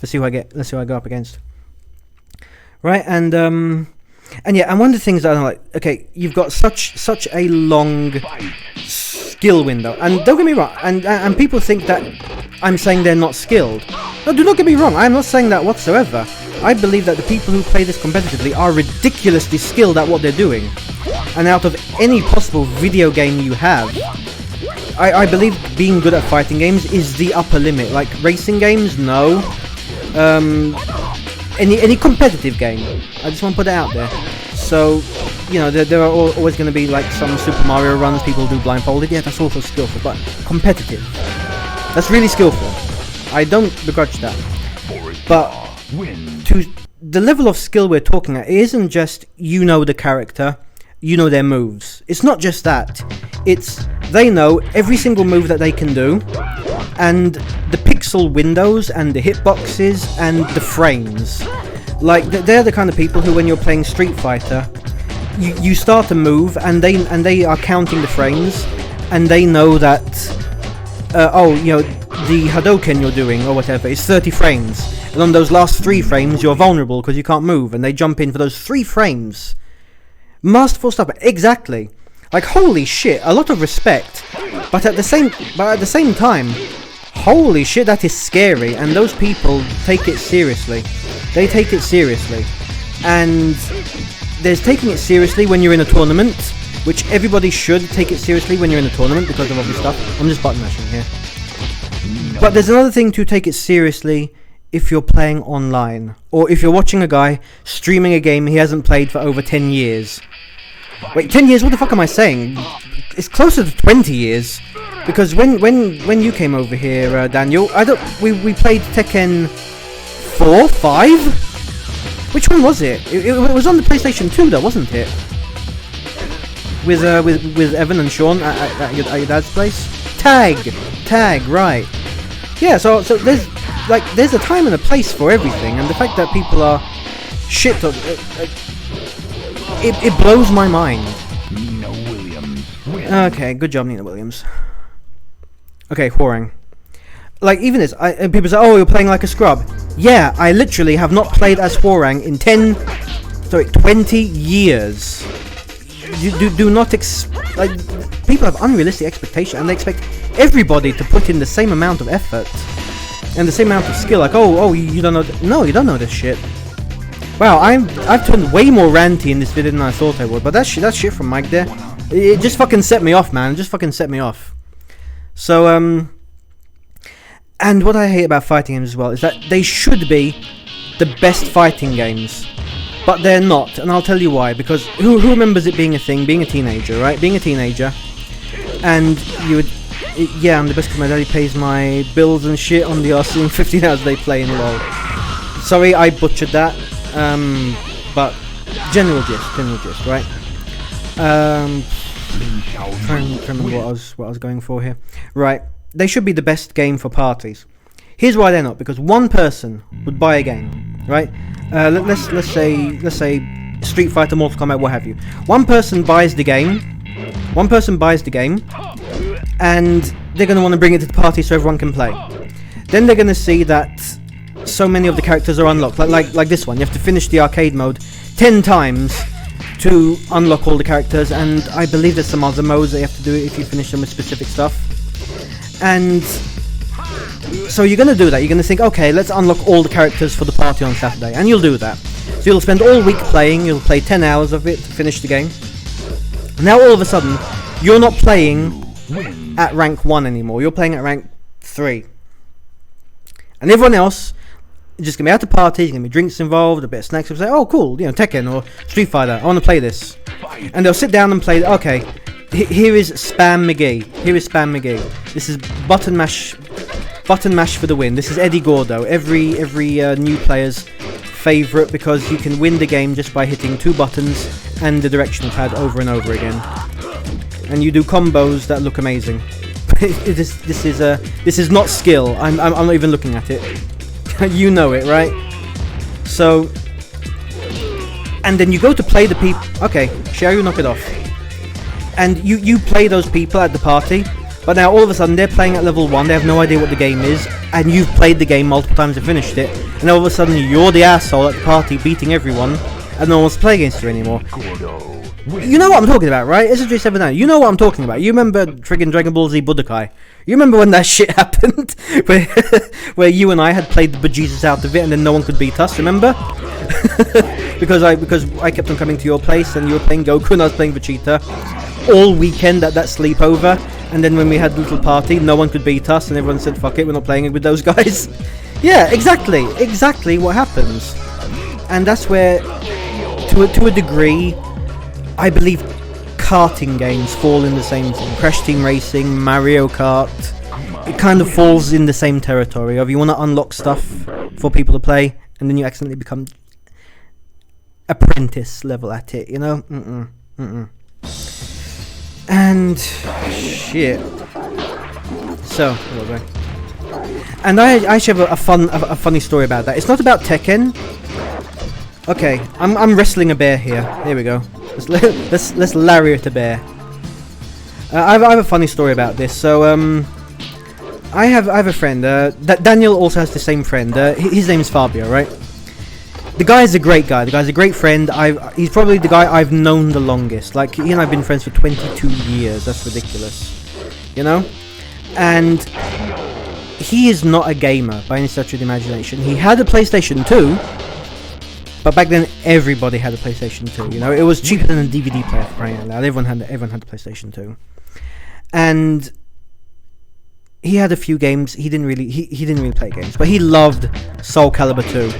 let's see who I get. Let's see who I go up against. Right, and yeah, and one of the things that I don't like. Okay, you've got such a long skill window, and don't get me wrong, and people think that I'm saying they're not skilled. No, do not get me wrong. I'm not saying that whatsoever. I believe that the people who play this competitively are ridiculously skilled at what they're doing. And out of any possible video game you have, I believe being good at fighting games is the upper limit. Like racing games, no. Any competitive game, I just want to put it out there. So, you know, there are always going to be like some Super Mario runs people do blindfolded. Yeah, that's also skillful, but competitive, that's really skillful. I don't begrudge that. But to the level of skill we're talking at, it isn't just you know the character, you know their moves. It's not just that. It's they know every single move that they can do, and the pixel windows and the hitboxes and the frames. Like they're the kind of people who, when you're playing Street Fighter, you start a move and they are counting the frames, and they know that oh, you know, the Hadouken you're doing or whatever is 30 frames, and on those last 3 frames you're vulnerable because you can't move, and they jump in for those 3 frames. Masterful stuff, exactly. Like, holy shit, a lot of respect, but at the same time, holy shit, that is scary, and those people take it seriously. They take it seriously, and there's taking it seriously when you're in a tournament, which everybody should take it seriously when you're in a tournament because of obvious stuff. I'm just button mashing here. But there's another thing to take it seriously if you're playing online, or if you're watching a guy streaming a game he hasn't played for over 10 years. Wait, 10 years? What the fuck am I saying? It's closer to 20 years. Because when you came over here, Daniel, we played Tekken 4, 5? Which one was it? It was on the PlayStation 2 though, wasn't it? With Evan and Sean at your dad's place? Tag, right. Yeah, so there's a time and a place for everything, and the fact that people are shit, it blows my mind. Nina Williams wins. Okay, good job, Nina Williams. Okay, Hwoarang. Like, even this, people say, oh, you're playing like a scrub. Yeah, I literally have not played as Hwoarang in 20 years. You do not like, people have unrealistic expectations, and they expect everybody to put in the same amount of effort and the same amount of skill. Like, oh, you don't know? No, you don't know this shit. Wow, I've turned way more ranty in this video than I thought I would. But that's shit from Mike there. It just fucking set me off, man. It just fucking set me off. So and what I hate about fighting games as well is that they should be the best fighting games. But they're not, and I'll tell you why. Because who remembers it being a thing, being a teenager, right? Being a teenager, and you would, yeah, I'm the best because my daddy pays my bills and shit on the RC 15 hours they play in LOL. Sorry, I butchered that, but general gist, right? Trying to remember what I was going for here. Right, they should be the best game for parties. Here's why they're not, because one person would buy a game, right? Let's say Street Fighter, Mortal Kombat, what have you. One person buys the game, and they're going to want to bring it to the party so everyone can play. Then they're going to see that so many of the characters are unlocked, like this one. You have to finish the arcade mode 10 times to unlock all the characters, and I believe there's some other modes that you have to do if you finish them with specific stuff. And so you're going to do that. You're going to think, okay, let's unlock all the characters for the party on Saturday, and you'll do that. So you'll spend all week playing, you'll play 10 hours of it to finish the game. Now all of a sudden, you're not playing at rank 1 anymore, you're playing at rank 3. And everyone else is just going to be at the party, there's going to be drinks involved, a bit of snacks, and say, oh cool, you know, Tekken or Street Fighter, I want to play this. And they'll sit down and play, okay, here is Spam McGee, this is button mash for the win. This is Eddie Gordo, every new player's favourite, because you can win the game just by hitting 2 buttons and the directional pad over and over again. And you do combos that look amazing. This is not skill. I'm not even looking at it. You know it, right? So, and then you go to play the people. Okay, Sherry, knock it off. And you play those people at the party. But now all of a sudden they're playing at level 1, they have no idea what the game is, and you've played the game multiple times and finished it, and all of a sudden you're the asshole at the party beating everyone, and no one wants to play against you anymore. You know what I'm talking about, right? SSJ79, you know what I'm talking about. You remember friggin' Dragon Ball Z Budokai? You remember when that shit happened? where you and I had played the bejesus out of it and then no one could beat us, remember? because I kept on coming to your place and you were playing Goku and I was playing Vegeta all weekend at that sleepover, and then when we had the little party, no one could beat us and everyone said, fuck it, we're not playing it with those guys. Yeah, exactly what happens. And that's where, to a degree, I believe karting games fall in the same thing. Crash Team Racing, Mario Kart, it kind of falls in the same territory of you want to unlock stuff for people to play, and then you accidentally become apprentice level at it, you know? And shit. So, where was I? And I actually have a funny story about that. It's not about Tekken. Okay, I'm wrestling a bear here. Here we go. Let's lariat a bear. I have a funny story about this. So I have a friend. Daniel also has the same friend. His name is Fabio, right? The guy is a great guy. The guy's a great friend. He's probably the guy I've known the longest. Like, he and I've been friends for 22 years. That's ridiculous, you know. And he is not a gamer by any stretch of the imagination. He had a PlayStation 2. But back then, everybody had a PlayStation 2, you know? It was cheaper than a DVD player, for crying out loud. Everyone had the PlayStation 2. And he had a few games. He didn't really play games, but he loved Soul Calibur 2.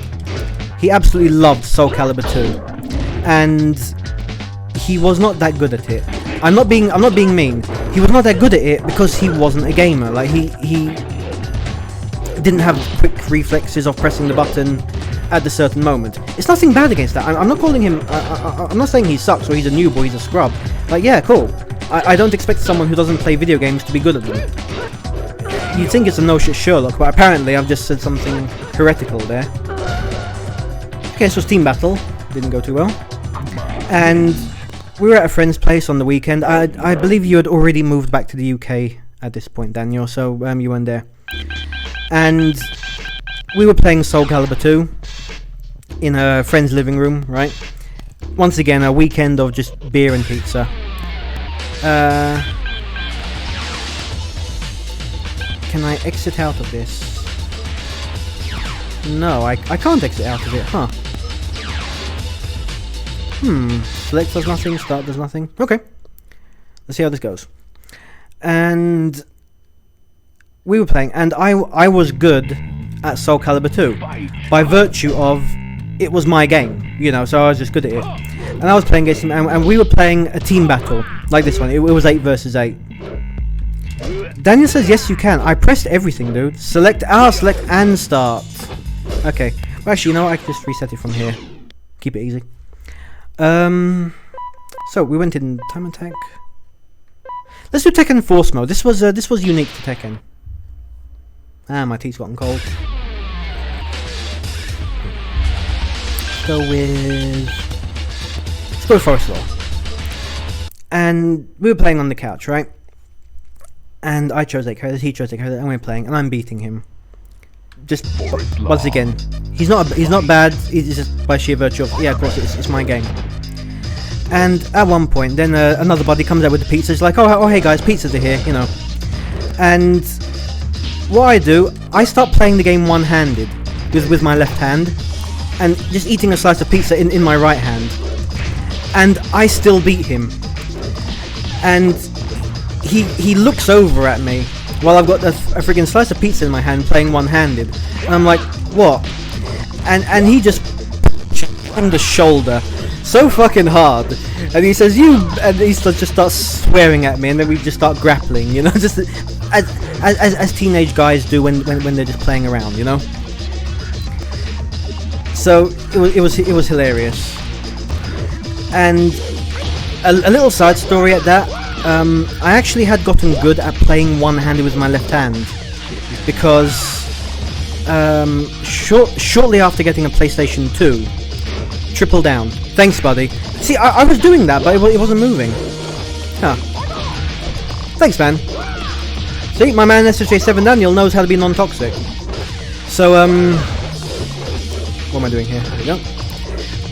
He absolutely loved Soul Calibur 2, and he was not that good at it. I'm not being mean. He was not that good at it because he wasn't a gamer. Like he didn't have quick reflexes of pressing the button at a certain moment. It's nothing bad against that. I'm not calling him. I'm not saying he sucks or he's a noob or he's a scrub. Like, yeah, cool. I don't expect someone who doesn't play video games to be good at them. You'd think it's a no shit Sherlock, but apparently I've just said something heretical there. Okay, so Steam Battle didn't go too well, and we were at a friend's place on the weekend. I believe you had already moved back to the UK at this point, Daniel, so you weren't there. And we were playing Soul Calibur 2 in a friend's living room, right? Once again, a weekend of just beer and pizza. Can I exit out of this? No, I can't exit out of it, huh? Select does nothing, start does nothing. Okay. Let's see how this goes. And we were playing, and I was good at Soul Calibur 2 by virtue of it was my game, you know, so I was just good at it. And I was playing against him, and we were playing a team battle like this one. It was 8 versus 8. Daniel says yes you can. I pressed everything, dude. Select and start. Okay. Well, actually, you know what? I can just reset it from here. Keep it easy. So we went in time attack. Let's do Tekken Force mode. This was unique to Tekken. Ah, my teeth's gotten cold. Let's go with Forest Law. And we were playing on the couch, right? And I chose 8 characters, he chose 8 characters, and we're playing, and I'm beating him. Just once again, he's not bad. He's just by sheer virtue of, yeah, of course it's my game. And at one point, then another buddy comes out with the pizza. He's like, oh hey guys, pizzas are here, you know. And what I do, I start playing the game one-handed with my left hand, and just eating a slice of pizza in my right hand. And I still beat him. And he looks over at me while I've got a friggin' slice of pizza in my hand, playing one-handed, and I'm like, what? And he just on the shoulder so fucking hard, and he says, and he just starts swearing at me, and then we just start grappling, you know, just as teenage guys do when they're just playing around, you know. So it was hilarious. And a little side story at that. I actually had gotten good at playing one-handed with my left hand, because shortly after getting a PlayStation 2, triple down. Thanks, buddy. See, I was doing that, but it wasn't moving. Huh. Thanks, man. See, my man SSJ7 Daniel knows how to be non-toxic. So, what am I doing here? There we go.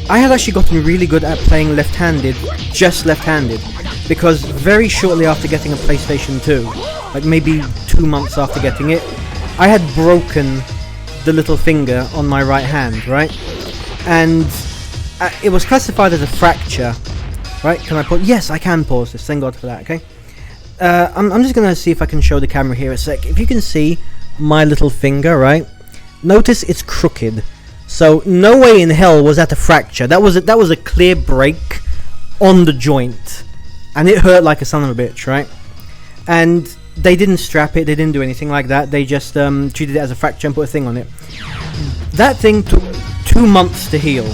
I had actually gotten really good at playing left-handed, just left-handed, because very shortly after getting a PlayStation 2, like maybe 2 months after getting it, I had broken the little finger on my right hand, right? And it was classified as a fracture, right? Can I pause? Yes, I can pause this, thank God for that, okay? I'm just gonna see if I can show the camera here a sec. If you can see my little finger, right? Notice it's crooked. So no way in hell was that a fracture. That was a clear break on the joint, and it hurt like a son of a bitch, right? And they didn't strap it, they didn't do anything like that. They just treated it as a fracture and put a thing on it. That thing took 2 months to heal,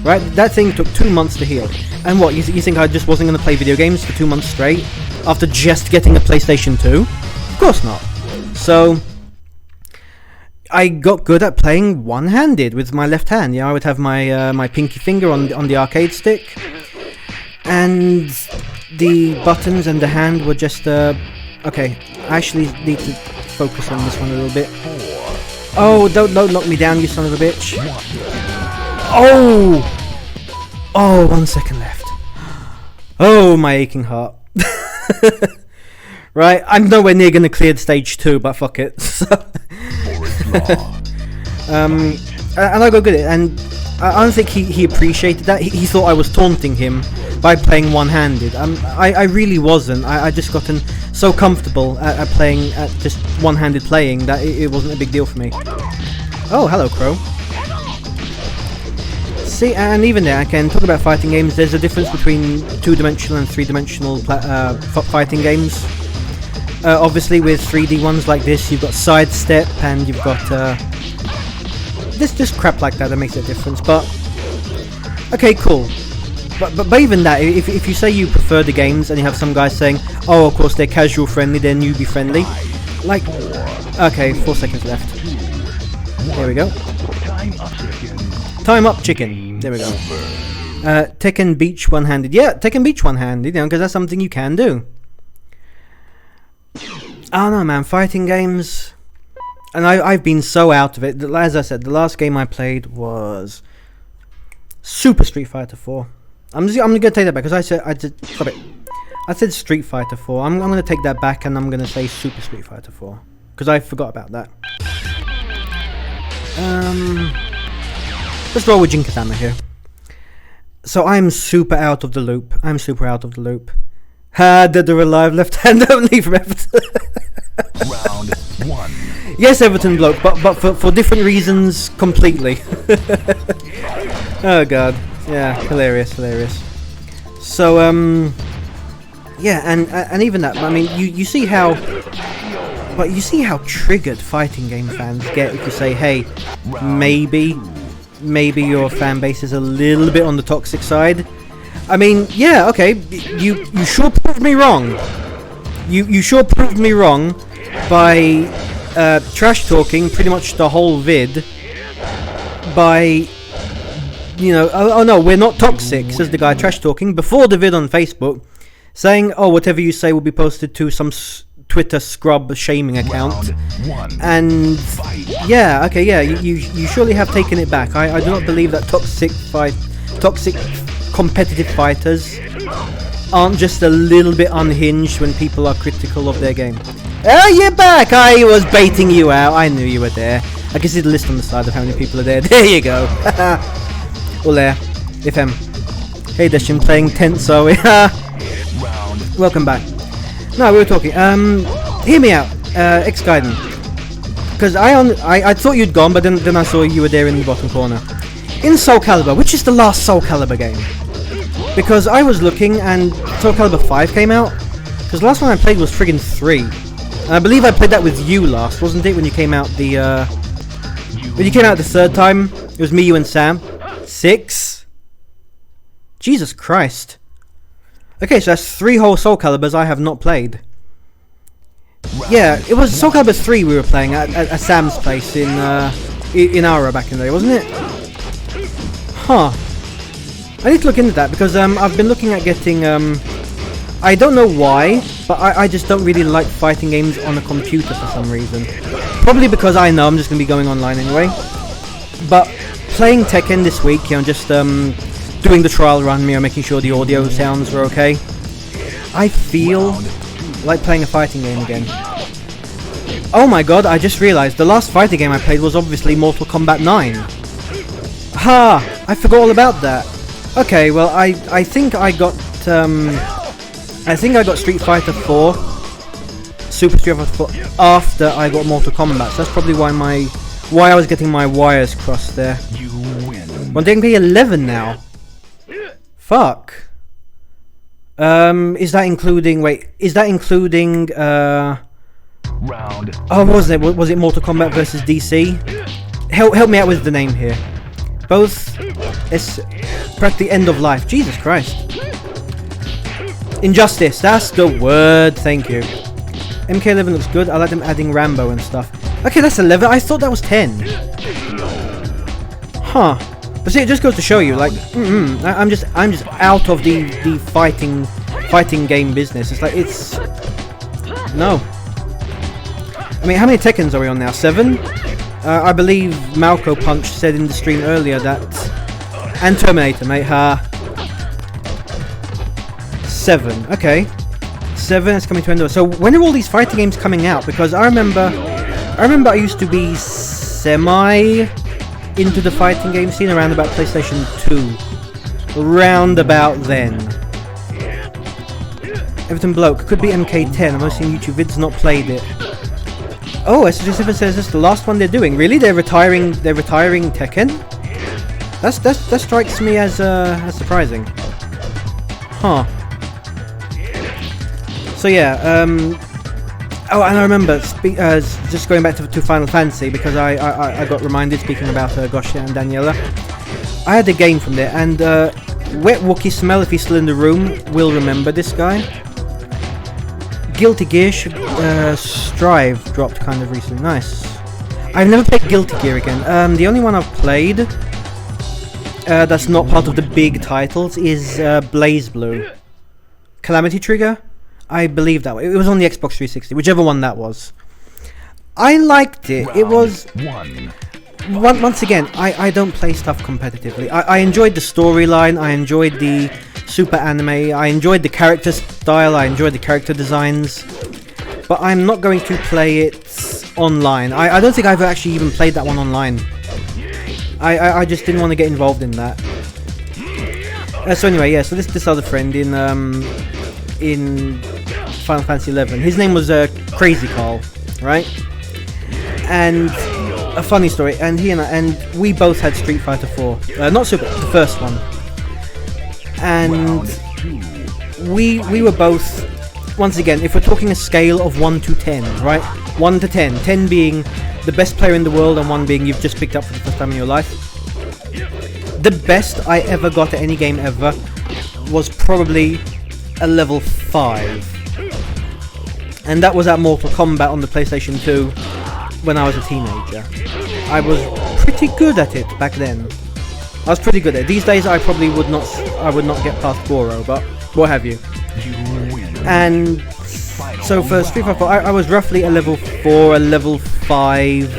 right? That thing took 2 months to heal. And what, you think I just wasn't going to play video games for 2 months straight after just getting a PlayStation 2? Of course not. So I got good at playing one-handed with my left hand. Yeah, I would have my my pinky finger on the arcade stick, and the buttons and the hand were just okay. I actually need to focus on this one a little bit. Oh, don't knock me down, you son of a bitch! Oh, 1 second left. Oh, my aching heart. Right, I'm nowhere near gonna clear the stage 2, but fuck it. And I got good at it, and I don't think he appreciated that. He thought I was taunting him by playing one-handed. I really wasn't. I just gotten so comfortable at playing at just one-handed playing that it wasn't a big deal for me. Oh, hello, Crow. See, and even there, I can talk about fighting games. There's a difference between two-dimensional and three-dimensional fighting games. Obviously, with 3D ones like this, you've got sidestep and you've got just crap like that makes a difference. But okay, cool. But even that, if you say you prefer the games and you have some guys saying, oh, of course they're casual friendly, they're newbie friendly, like, okay, 4 seconds left. There we go. Time up, chicken. There we go. Tekken Beach one-handed. Yeah, Tekken Beach one-handed, you know, because that's something you can do. I don't know, man. Fighting games, and I've been so out of it. As I said, the last game I played was Super Street Fighter 4. I'm gonna take that back because I said Street Fighter 4. I'm gonna take that back and I'm gonna say Super Street Fighter 4 because I forgot about that. Let's roll with Jinkatama here. So I'm super out of the loop. Dead or alive, left hand only from Everton. Round 1. Yes, Everton bloke, but for different reasons completely. Oh god. Yeah, hilarious. So yeah, and even that, I mean, you see how triggered fighting game fans get if you say, hey, maybe your fan base is a little bit on the toxic side. I mean, yeah, okay, you sure proved me wrong. You sure proved me wrong by trash talking pretty much the whole vid by, you know, oh no, we're not toxic, says the guy trash talking before the vid on Facebook, saying, oh, whatever you say will be posted to some Twitter scrub shaming account. And yeah, okay, yeah, you surely have taken it back. I do not believe that toxic competitive fighters aren't just a little bit unhinged when people are critical of their game. Oh, you're back! I was baiting you out. I knew you were there. I can see the list on the side of how many people are there. There you go. Olé. FM. Hey, Deshin, playing Tenso. Welcome back. No, we were talking. Hear me out, X-Gaiden. Because I thought you'd gone, but then I saw you were there in the bottom corner. In Soul Calibur, which is the last Soul Calibur game? Because I was looking and Soul Calibur 5 came out. Because the last one I played was friggin' 3. And I believe I played that with you last, wasn't it? When you came out the third time, it was me, you, and Sam. 6. Jesus Christ. Okay, so that's 3 whole Soul Caliburs I have not played. Yeah, it was Soul Calibur 3 we were playing at Sam's place in Ara back in the day, wasn't it? Huh. I need to look into that because I've been looking at getting I don't know why, but I just don't really like fighting games on a computer for some reason. Probably because I know I'm just going to be going online anyway. But playing Tekken this week, you know, just doing the trial run, you know, making sure the audio sounds were okay. I feel like playing a fighting game again. Oh my god, I just realised the last fighting game I played was obviously Mortal Kombat 9. Ha! I forgot all about that. Okay, well I think I got Street Fighter 4, Super Street Fighter 4 after I got Mortal Kombat. So that's probably why I was getting my wires crossed there. You win. Well, they can be 11 now. Fuck. Is that including? Wait, is that including? Round. Oh, was it Mortal Kombat versus DC? Help me out with the name here. Both. It's practically end of life. Jesus Christ. Injustice. That's the word. Thank you. MK11 looks good. I like them adding Rambo and stuff. Okay, that's 11. I thought that was 10. Huh. But see, it just goes to show you, like, I'm just out of the fighting game business. It's like, it's no. I mean, how many Tekkens are we on now? 7? I believe Malco Punch said in the stream earlier that, and Terminator, mate. 7. Okay, 7 is coming to an end. So when are all these fighting games coming out? Because I remember I used to be semi into the fighting game scene around about PlayStation 2. Round about then. Everton Bloke. Could be MK10. I'm only seeing YouTube vids, not played it. Oh, SJ7 says this is the last one they're doing. Really? They're retiring Tekken? That strikes me as surprising. Huh. So yeah, oh, and I remember, just going back to Final Fantasy, because I got reminded, speaking about Goshia and Daniela. I had a game from there, and Wet Wookie Smell, if he's still in the room, will remember this guy. Guilty Gear Strive dropped kind of recently. Nice. I've never played Guilty Gear again. The only one I've played that's not part of the big titles is Blaze Blue. Calamity Trigger? I believe that way. It was on the Xbox 360, whichever one that was. I liked it. It was... Once again, I don't play stuff competitively. I enjoyed the storyline, I enjoyed the super anime, I enjoyed the character style, I enjoyed the character designs, but I'm not going to play it online. I don't think I've actually even played that one online. I just didn't want to get involved in that. So anyway, yeah, so this other friend in Final Fantasy 11, his name was Crazy Carl, right? And a funny story, and he and we both had Street Fighter 4, not Super, the first one, and we were both, once again, if we're talking a scale of 1 to 10, right, 1 to 10, 10 being the best player in the world and 1 being you've just picked up for the first time in your life, the best I ever got at any game ever was probably a level 5, and that was at Mortal Kombat on the PlayStation 2 when I was a teenager. I was pretty good at it back then. I was pretty good at it. These days I probably would not get past Goro, but what have you. And so for Street Fighter 4, I was roughly a level 4, a level 5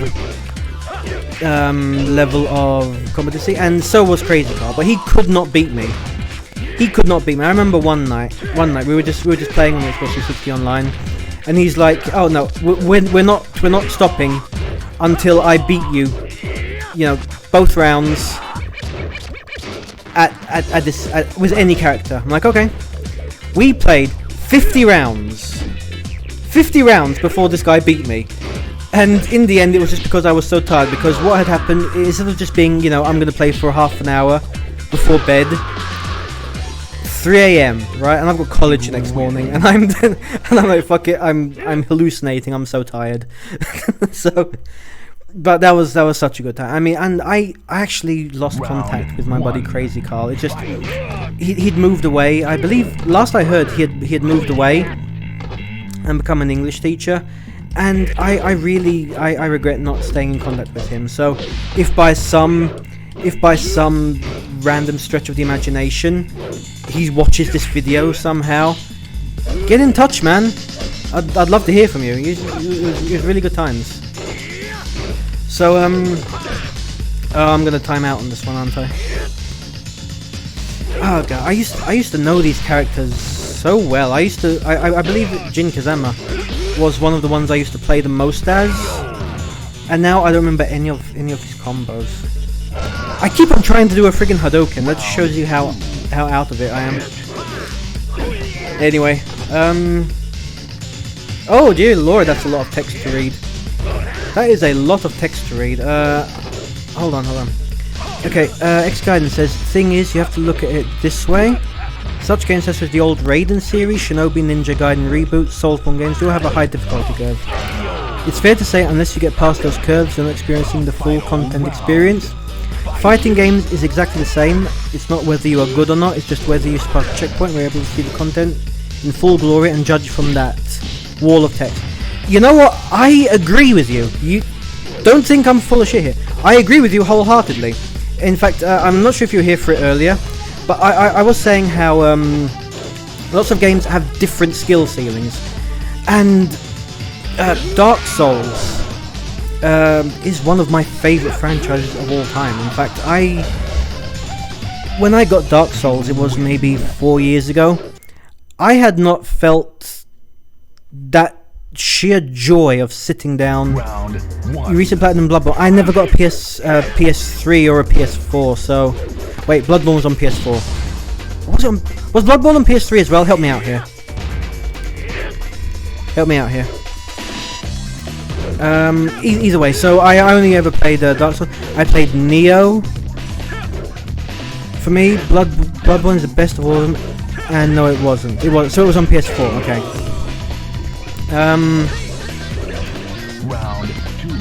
level of competency, and so was Crazy Carl, but he could not beat me. He could not beat me. I remember one night we were just playing on the Xbox 360 online, and he's like, "Oh no, we're not stopping until I beat you, you know, both rounds at this with any character." I'm like, "Okay." We played 50 rounds before this guy beat me, and in the end, it was just because I was so tired. Because what had happened is, instead of just being, you know, I'm gonna play for half an hour before bed. 3 a.m. right, and I've got college the next morning, and I'm like, fuck it, I'm hallucinating, I'm so tired. So, but that was such a good time. I mean, and I actually lost contact with my buddy Crazy Carl. It just he'd moved away. I believe last I heard he had moved away and become an English teacher, and I really regret not staying in contact with him. So if by some random stretch of the imagination he watches this video somehow, get in touch, man. I'd love to hear from you. It was really good times. So I'm gonna time out on this one, aren't I? Oh god, I used to know these characters so well. I believe that Jin Kazama was one of the ones I used to play the most as, and now I don't remember any of his combos. I keep on trying to do a friggin' Hadouken. That just shows you how out of it I am. Anyway, oh dear lord, that's a lot of text to read. That is a lot of text to read. Hold on. Okay, X-Gaiden says, thing is, you have to look at it this way. Such games such as the old Raiden series, Shinobi Ninja Gaiden reboots, Soulsborne games do have a high difficulty curve. It's fair to say, unless you get past those curves, you're not experiencing the full content experience. Fighting games is exactly the same. It's not whether you are good or not, it's just whether you surpass the checkpoint where you're able to see the content in full glory and judge from that wall of text. You know what? I agree with you. You don't think I'm full of shit here. I agree with you wholeheartedly. In fact, I'm not sure if you were here for it earlier, but I was saying how lots of games have different skill ceilings, and Dark Souls is one of my favourite franchises of all time. In fact, when I got Dark Souls, it was maybe 4 years ago, I had not felt that sheer joy of sitting down. You recent Platinum Bloodborne. I never got a PS3 or a PS4, so... Wait, Bloodborne was on PS4. Was Bloodborne on PS3 as well? Help me out here. Help me out here. Either way, so I only ever played Dark Souls. I played Neo. For me, Bloodborne is the best of all of them. And no, it wasn't. So it was on PS4. Okay.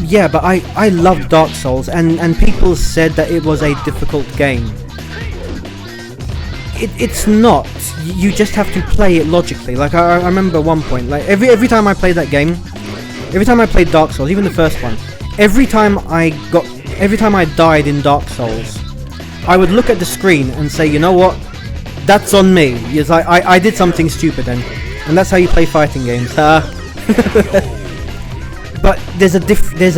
Yeah, but I loved Dark Souls, and people said that it was a difficult game. It's not. You just have to play it logically. Like I remember one point, like every time I played that game, every time I played Dark Souls, even the first one, every time I died in Dark Souls, I would look at the screen and say, you know what, that's on me. It's like I did something stupid then, and that's how you play fighting games. But there's a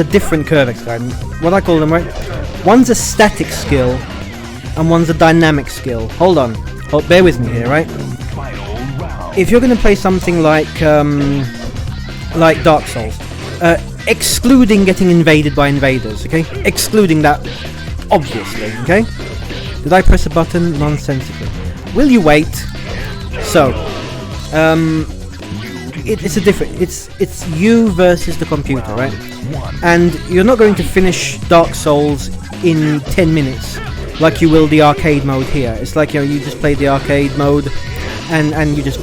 different curve, what I call them, right? One's a static skill, and one's a dynamic skill. Hold on, bear with me here, right? If you're going to play something like Dark Souls, excluding getting invaded by invaders, okay? Excluding that, obviously, okay? Did I press a button nonsensically? Will you wait? So, it's you versus the computer, right? And you're not going to finish Dark Souls in 10 minutes like you will the arcade mode here. It's like, you know, you just play the arcade mode and you just,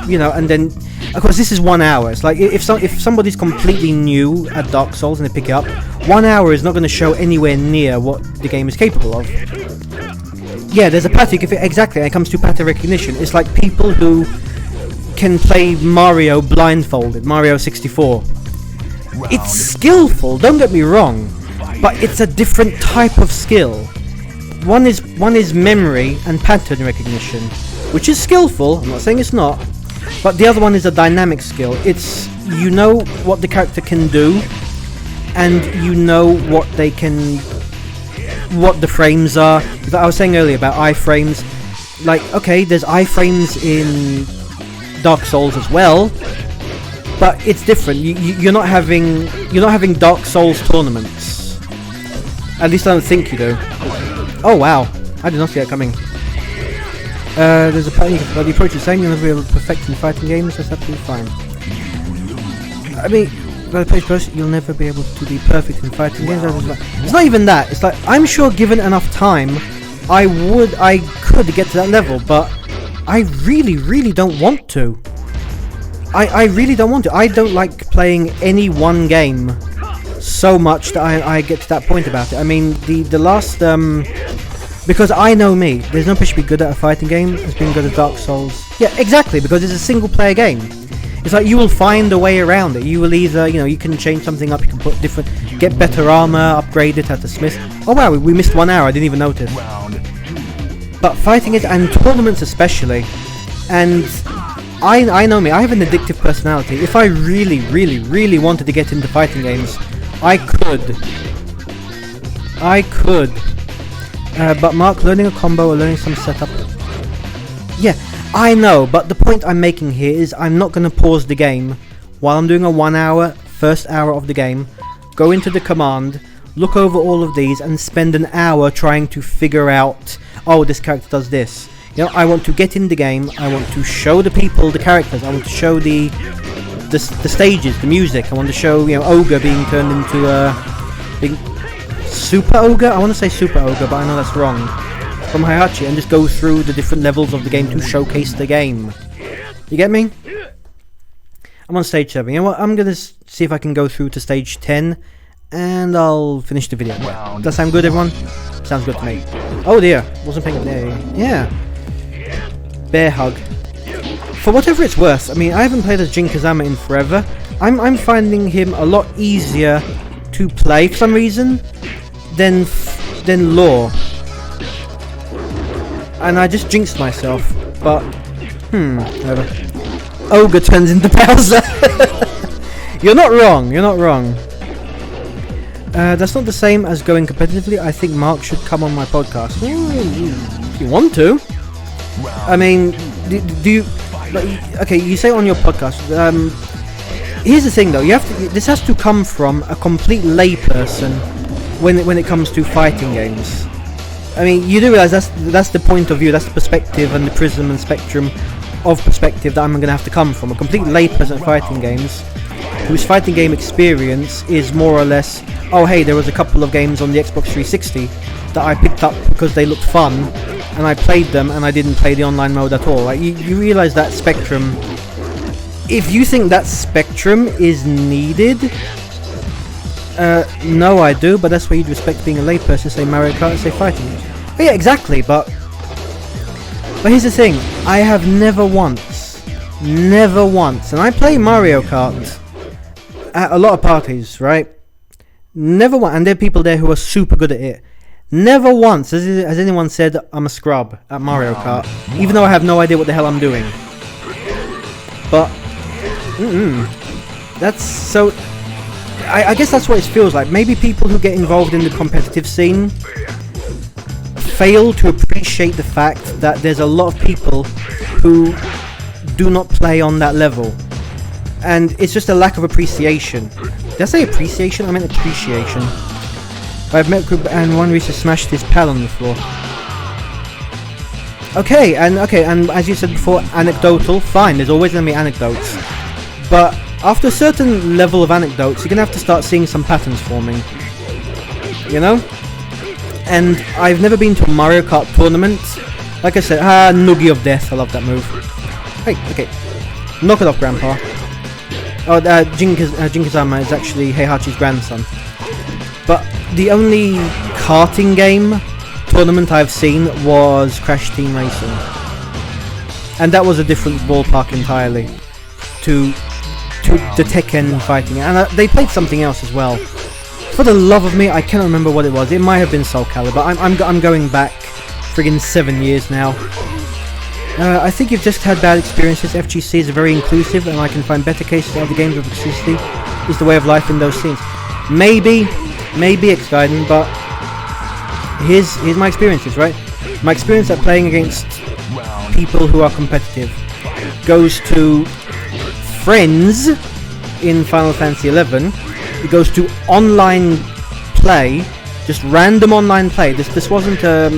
you know, and then of course this is 1 hour. It's like if somebody's completely new at Dark Souls and they pick it up, 1 hour is not going to show anywhere near what the game is capable of. Yeah, there's a pattern. Exactly, when it comes to pattern recognition, it's like people who can play Mario blindfolded, Mario 64. It's skillful, don't get me wrong, but it's a different type of skill. One is memory and pattern recognition, which is skillful, I'm not saying it's not, but the other one is a dynamic skill. It's, you know what the character can do, and you know what they can, what the frames are. Like I was saying earlier about iframes, like, okay, there's iframes in Dark Souls as well, but it's different. You're not having Dark Souls tournaments. At least I don't think you do. Oh wow, I did not see that coming. There's a pattern, but the approach is the same. You'll never be able to perfect in fighting games. That's absolutely fine. I mean, by the page first, you'll never be able to be perfect in fighting games. It's not even that. It's like, I'm sure given enough time, I could get to that level, but I really don't want to. I really don't want to. I don't like playing any one game so much that I get to that point about it. I mean, the last, because I know me, there's no pressure to be good at a fighting game as being good at Dark Souls. Yeah, exactly, because it's a single player game. It's like you will find a way around it. You will either, you know, you can change something up, you can put get better armor, upgrade it at the smith. Oh wow, we missed 1 hour, I didn't even notice. But fighting it, and tournaments especially, and I know me, I have an addictive personality. If I really wanted to get into fighting games, I could. But Mark, learning a combo or learning some setup... Yeah, I know, but the point I'm making here is I'm not going to pause the game while I'm doing a 1 hour, first hour of the game, go into the command, look over all of these, and spend an hour trying to figure out, oh, this character does this. You know, I want to get in the game, I want to show the people the characters, I want to show the stages, the music, I want to show, you know, Ogre being turned into a big Super Ogre? I want to say Super Ogre, but I know that's wrong. From Heihachi, and just go through the different levels of the game to showcase the game. You get me? I'm on stage 7. You know what? I'm going to see if I can go through to stage 10, and I'll finish the video. Does that sound good, everyone? Sounds good to me. Oh dear, wasn't paying attention. Yeah. Bear hug. For whatever it's worth, I mean, I haven't played as Jin Kazama in forever. I'm finding him a lot easier to play for some reason than Law. And I just jinxed myself, but whatever. Ogre turns into Bowser. You're not wrong. That's not the same as going competitively. I think Mark should come on my podcast. If you want to. I mean, do you? Okay, you say on your podcast. Here's the thing, though. This has to come from a complete layperson when it comes to fighting games. I mean, you do realize that's the point of view, that's the perspective and the prism and spectrum of perspective that I'm going to have to come from. A complete layperson at fighting games, whose fighting game experience is more or less, oh hey, there was a couple of games on the Xbox 360 that I picked up because they looked fun, and I played them, and I didn't play the online mode at all. Like, you realise that spectrum. If you think that spectrum is needed, no I do, but that's why you'd respect being a layperson, say Mario Kart, say fighting. Oh, yeah, exactly, but here's the thing, I have never once, and I play Mario Kart at a lot of parties, right? Never once, and there are people there who are super good at it. Never once has anyone said I'm a scrub at Mario Kart, even though I have no idea what the hell I'm doing. But, that's so... I guess that's what it feels like. Maybe people who get involved in the competitive scene fail to appreciate the fact that there's a lot of people who do not play on that level. And it's just a lack of appreciation. Did I say appreciation? I meant appreciation. I've met group and one reason smashed his pal on the floor. Okay, and as you said before, anecdotal, fine, there's always going to be anecdotes. But after a certain level of anecdotes, you're going to have to start seeing some patterns forming. You know? And I've never been to a Mario Kart tournament. Like I said, Noogie of Death, I love that move. Hey, okay. Knock it off, Grandpa. Oh, Jinkazama is actually Heihachi's grandson. But the only karting game tournament I've seen was Crash Team Racing. And that was a different ballpark entirely to the Tekken fighting. And they played something else as well. For the love of me, I cannot remember what it was. It might have been Soul Calibur. I'm going back friggin' 7 years now. I think you've just had bad experiences. FGC is very inclusive, and I can find better cases of the games of toxicity is the way of life in those scenes. Maybe X-Gaiden, but here's my experiences, right? My experience at playing against people who are competitive goes to friends in Final Fantasy XI. It goes to online play, just random online play. This wasn't a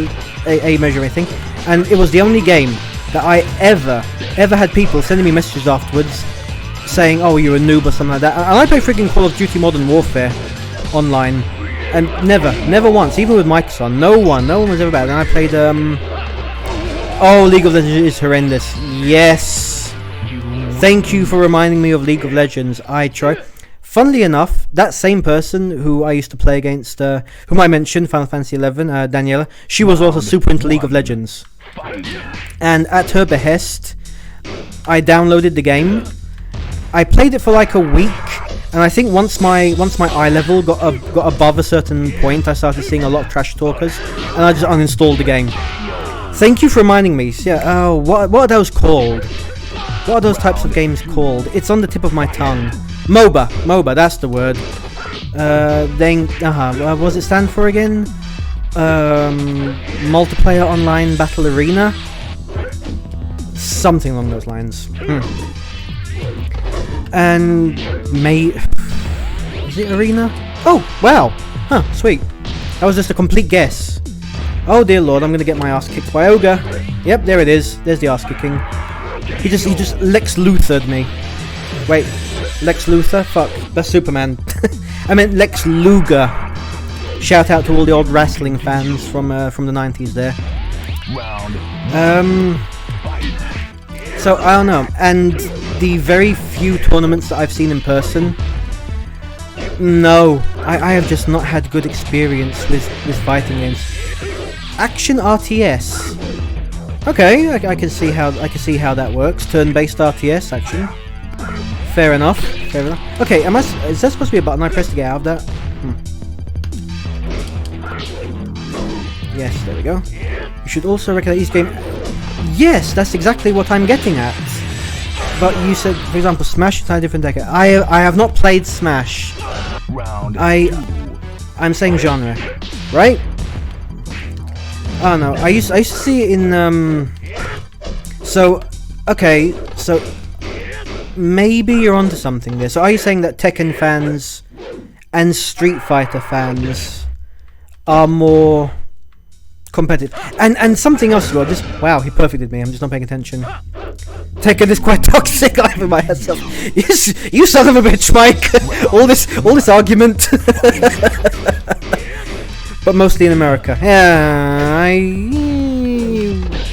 measure or anything, and it was the only game that I ever had people sending me messages afterwards saying, "Oh, you're a noob" or something like that. And I play freaking Call of Duty Modern Warfare online, and never once, even with mics on, no one was ever bad. And I played oh, League of Legends is horrendous. Yes, thank you for reminding me of League of Legends. I try. Funnily enough, that same person who I used to play against, whom I mentioned, Final Fantasy XI, Daniela, she was also super into League of Legends. And at her behest, I downloaded the game. I played it for like a week, and I think once my eye level got above a certain point, I started seeing a lot of trash talkers, and I just uninstalled the game. Thank you for reminding me. So, yeah. Oh, what are those called? What are those types of games called? It's on the tip of my tongue. MOBA, that's the word. What does it stand for again? Multiplayer Online Battle Arena? Something along those lines. And is it Arena? Oh, wow. Huh, sweet. That was just a complete guess. Oh dear lord, I'm gonna get my ass kicked by Ogre. Yep, there it is. There's the ass kicking. He just Lex Luthered me. Wait, Lex Luthor? Fuck, that's Superman. I meant Lex Luger. Shout out to all the old wrestling fans from the 90s there. So I don't know, and the very few tournaments that I've seen in person, no, I have just not had good experience with fighting games. Action RTS. Okay, I can see how that works. Turn-based RTS action. Fair enough. Okay, is that supposed to be a button I press to get out of that? Yes, there we go. You should also recognize each game. Yes, that's exactly what I'm getting at. But you said, for example, Smash is a different decade. I have not played Smash. I'm saying genre, right? Oh no, I used to see it in So maybe you're onto something there. So are you saying that Tekken fans and Street Fighter fans are more competitive. And something else as well. Just wow, he perfected me. I'm just not paying attention. Tekken is quite toxic. I have myself. Yes, you son of a bitch, Mike. all this argument. But mostly in America. Yeah,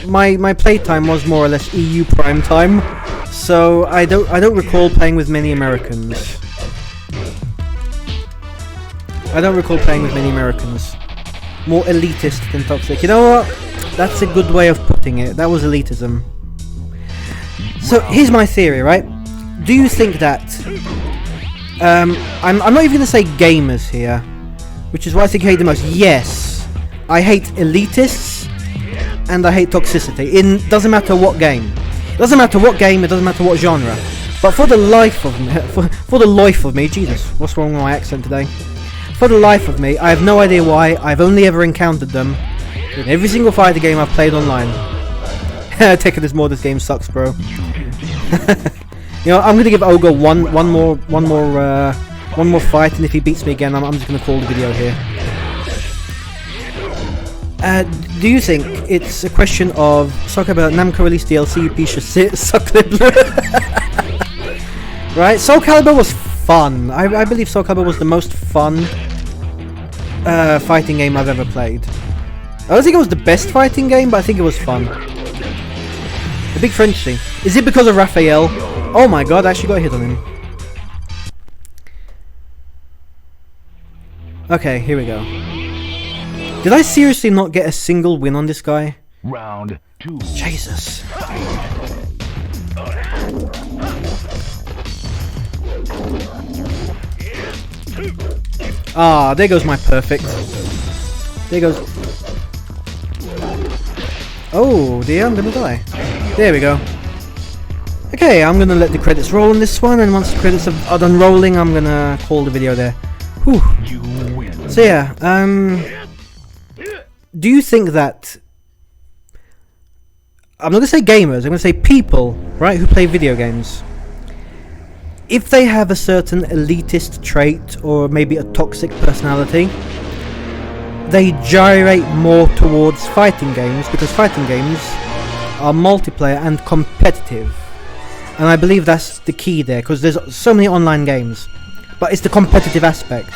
my playtime was more or less EU prime time, so I don't recall playing with many Americans. More elitist than toxic. You know what? That's a good way of putting it. That was elitism. So here's my theory, right? Do you think that I'm not even gonna say gamers here, which is what I think I hate the most. Yes, I hate elitists and I hate toxicity. It doesn't matter what game. It doesn't matter what game. It doesn't matter what genre. But for the life of me, for the life of me, Jesus, what's wrong with my accent today? For the life of me, I have no idea why. I've only ever encountered them in every single fighting game I've played online. Taking this more. This game sucks, bro. You know, I'm gonna give Ogre one more fight, and if he beats me again, I'm just gonna call the video here. Do you think it's a question of Sokaba Namco released DLC? You piece of shit, suck Right, Soul Calibur was fun. I believe Soul Calibur was the most fun fighting game I've ever played. I don't think it was the best fighting game, but I think it was fun. The big French thing. Is it because of Raphael? Oh my god, I actually got a hit on him. Okay, here we go. Did I seriously not get a single win on this guy? Round 2. Jesus. Ah, there goes my perfect. There goes. Oh dear, I'm gonna die. There we go. Okay, I'm gonna let the credits roll on this one, and once the credits are done rolling, I'm gonna call the video there. Whew. You win. So yeah, do you think that... I'm not gonna say gamers, I'm gonna say people, right, who play video games. If they have a certain elitist trait, or maybe a toxic personality, they gyrate more towards fighting games, because fighting games are multiplayer and competitive. And I believe that's the key there, because there's so many online games, but it's the competitive aspect.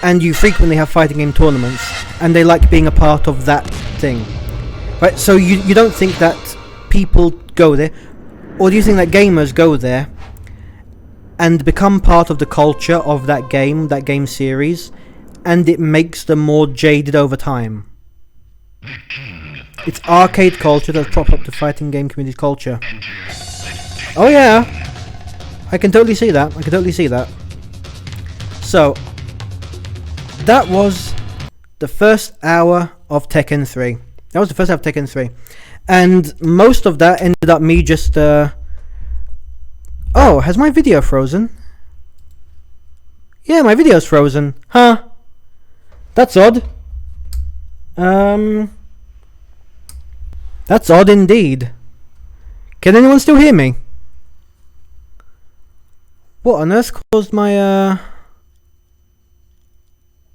And you frequently have fighting game tournaments, and they like being a part of that thing. Right, so you don't think that people go there, or do you think that gamers go there and become part of the culture of that game series, and it makes them more jaded over time? It's arcade culture that's propped up the fighting game community's culture. Oh yeah, I can totally see that. So, that was the first hour of Tekken 3. And most of that ended up me just... Oh, has my video frozen? Yeah, my video's frozen. Huh. That's odd. That's odd indeed. Can anyone still hear me? What on earth caused my,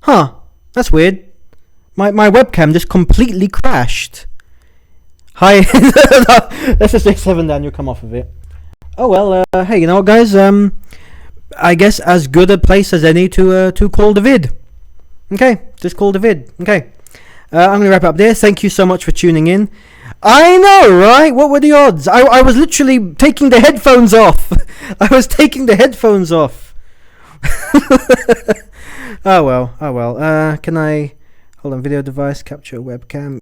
Huh. That's weird. My webcam just completely crashed. Hi. Let's just take 7 down, you'll come off of it. Oh well, hey, you know what guys, I guess as good a place as any to call the vid. Okay, just call the vid. Okay. I'm gonna wrap up there. Thank you so much for tuning in. I know, right? What were the odds? I was literally taking the headphones off. Oh well. Can I... Hold on, video device, capture webcam.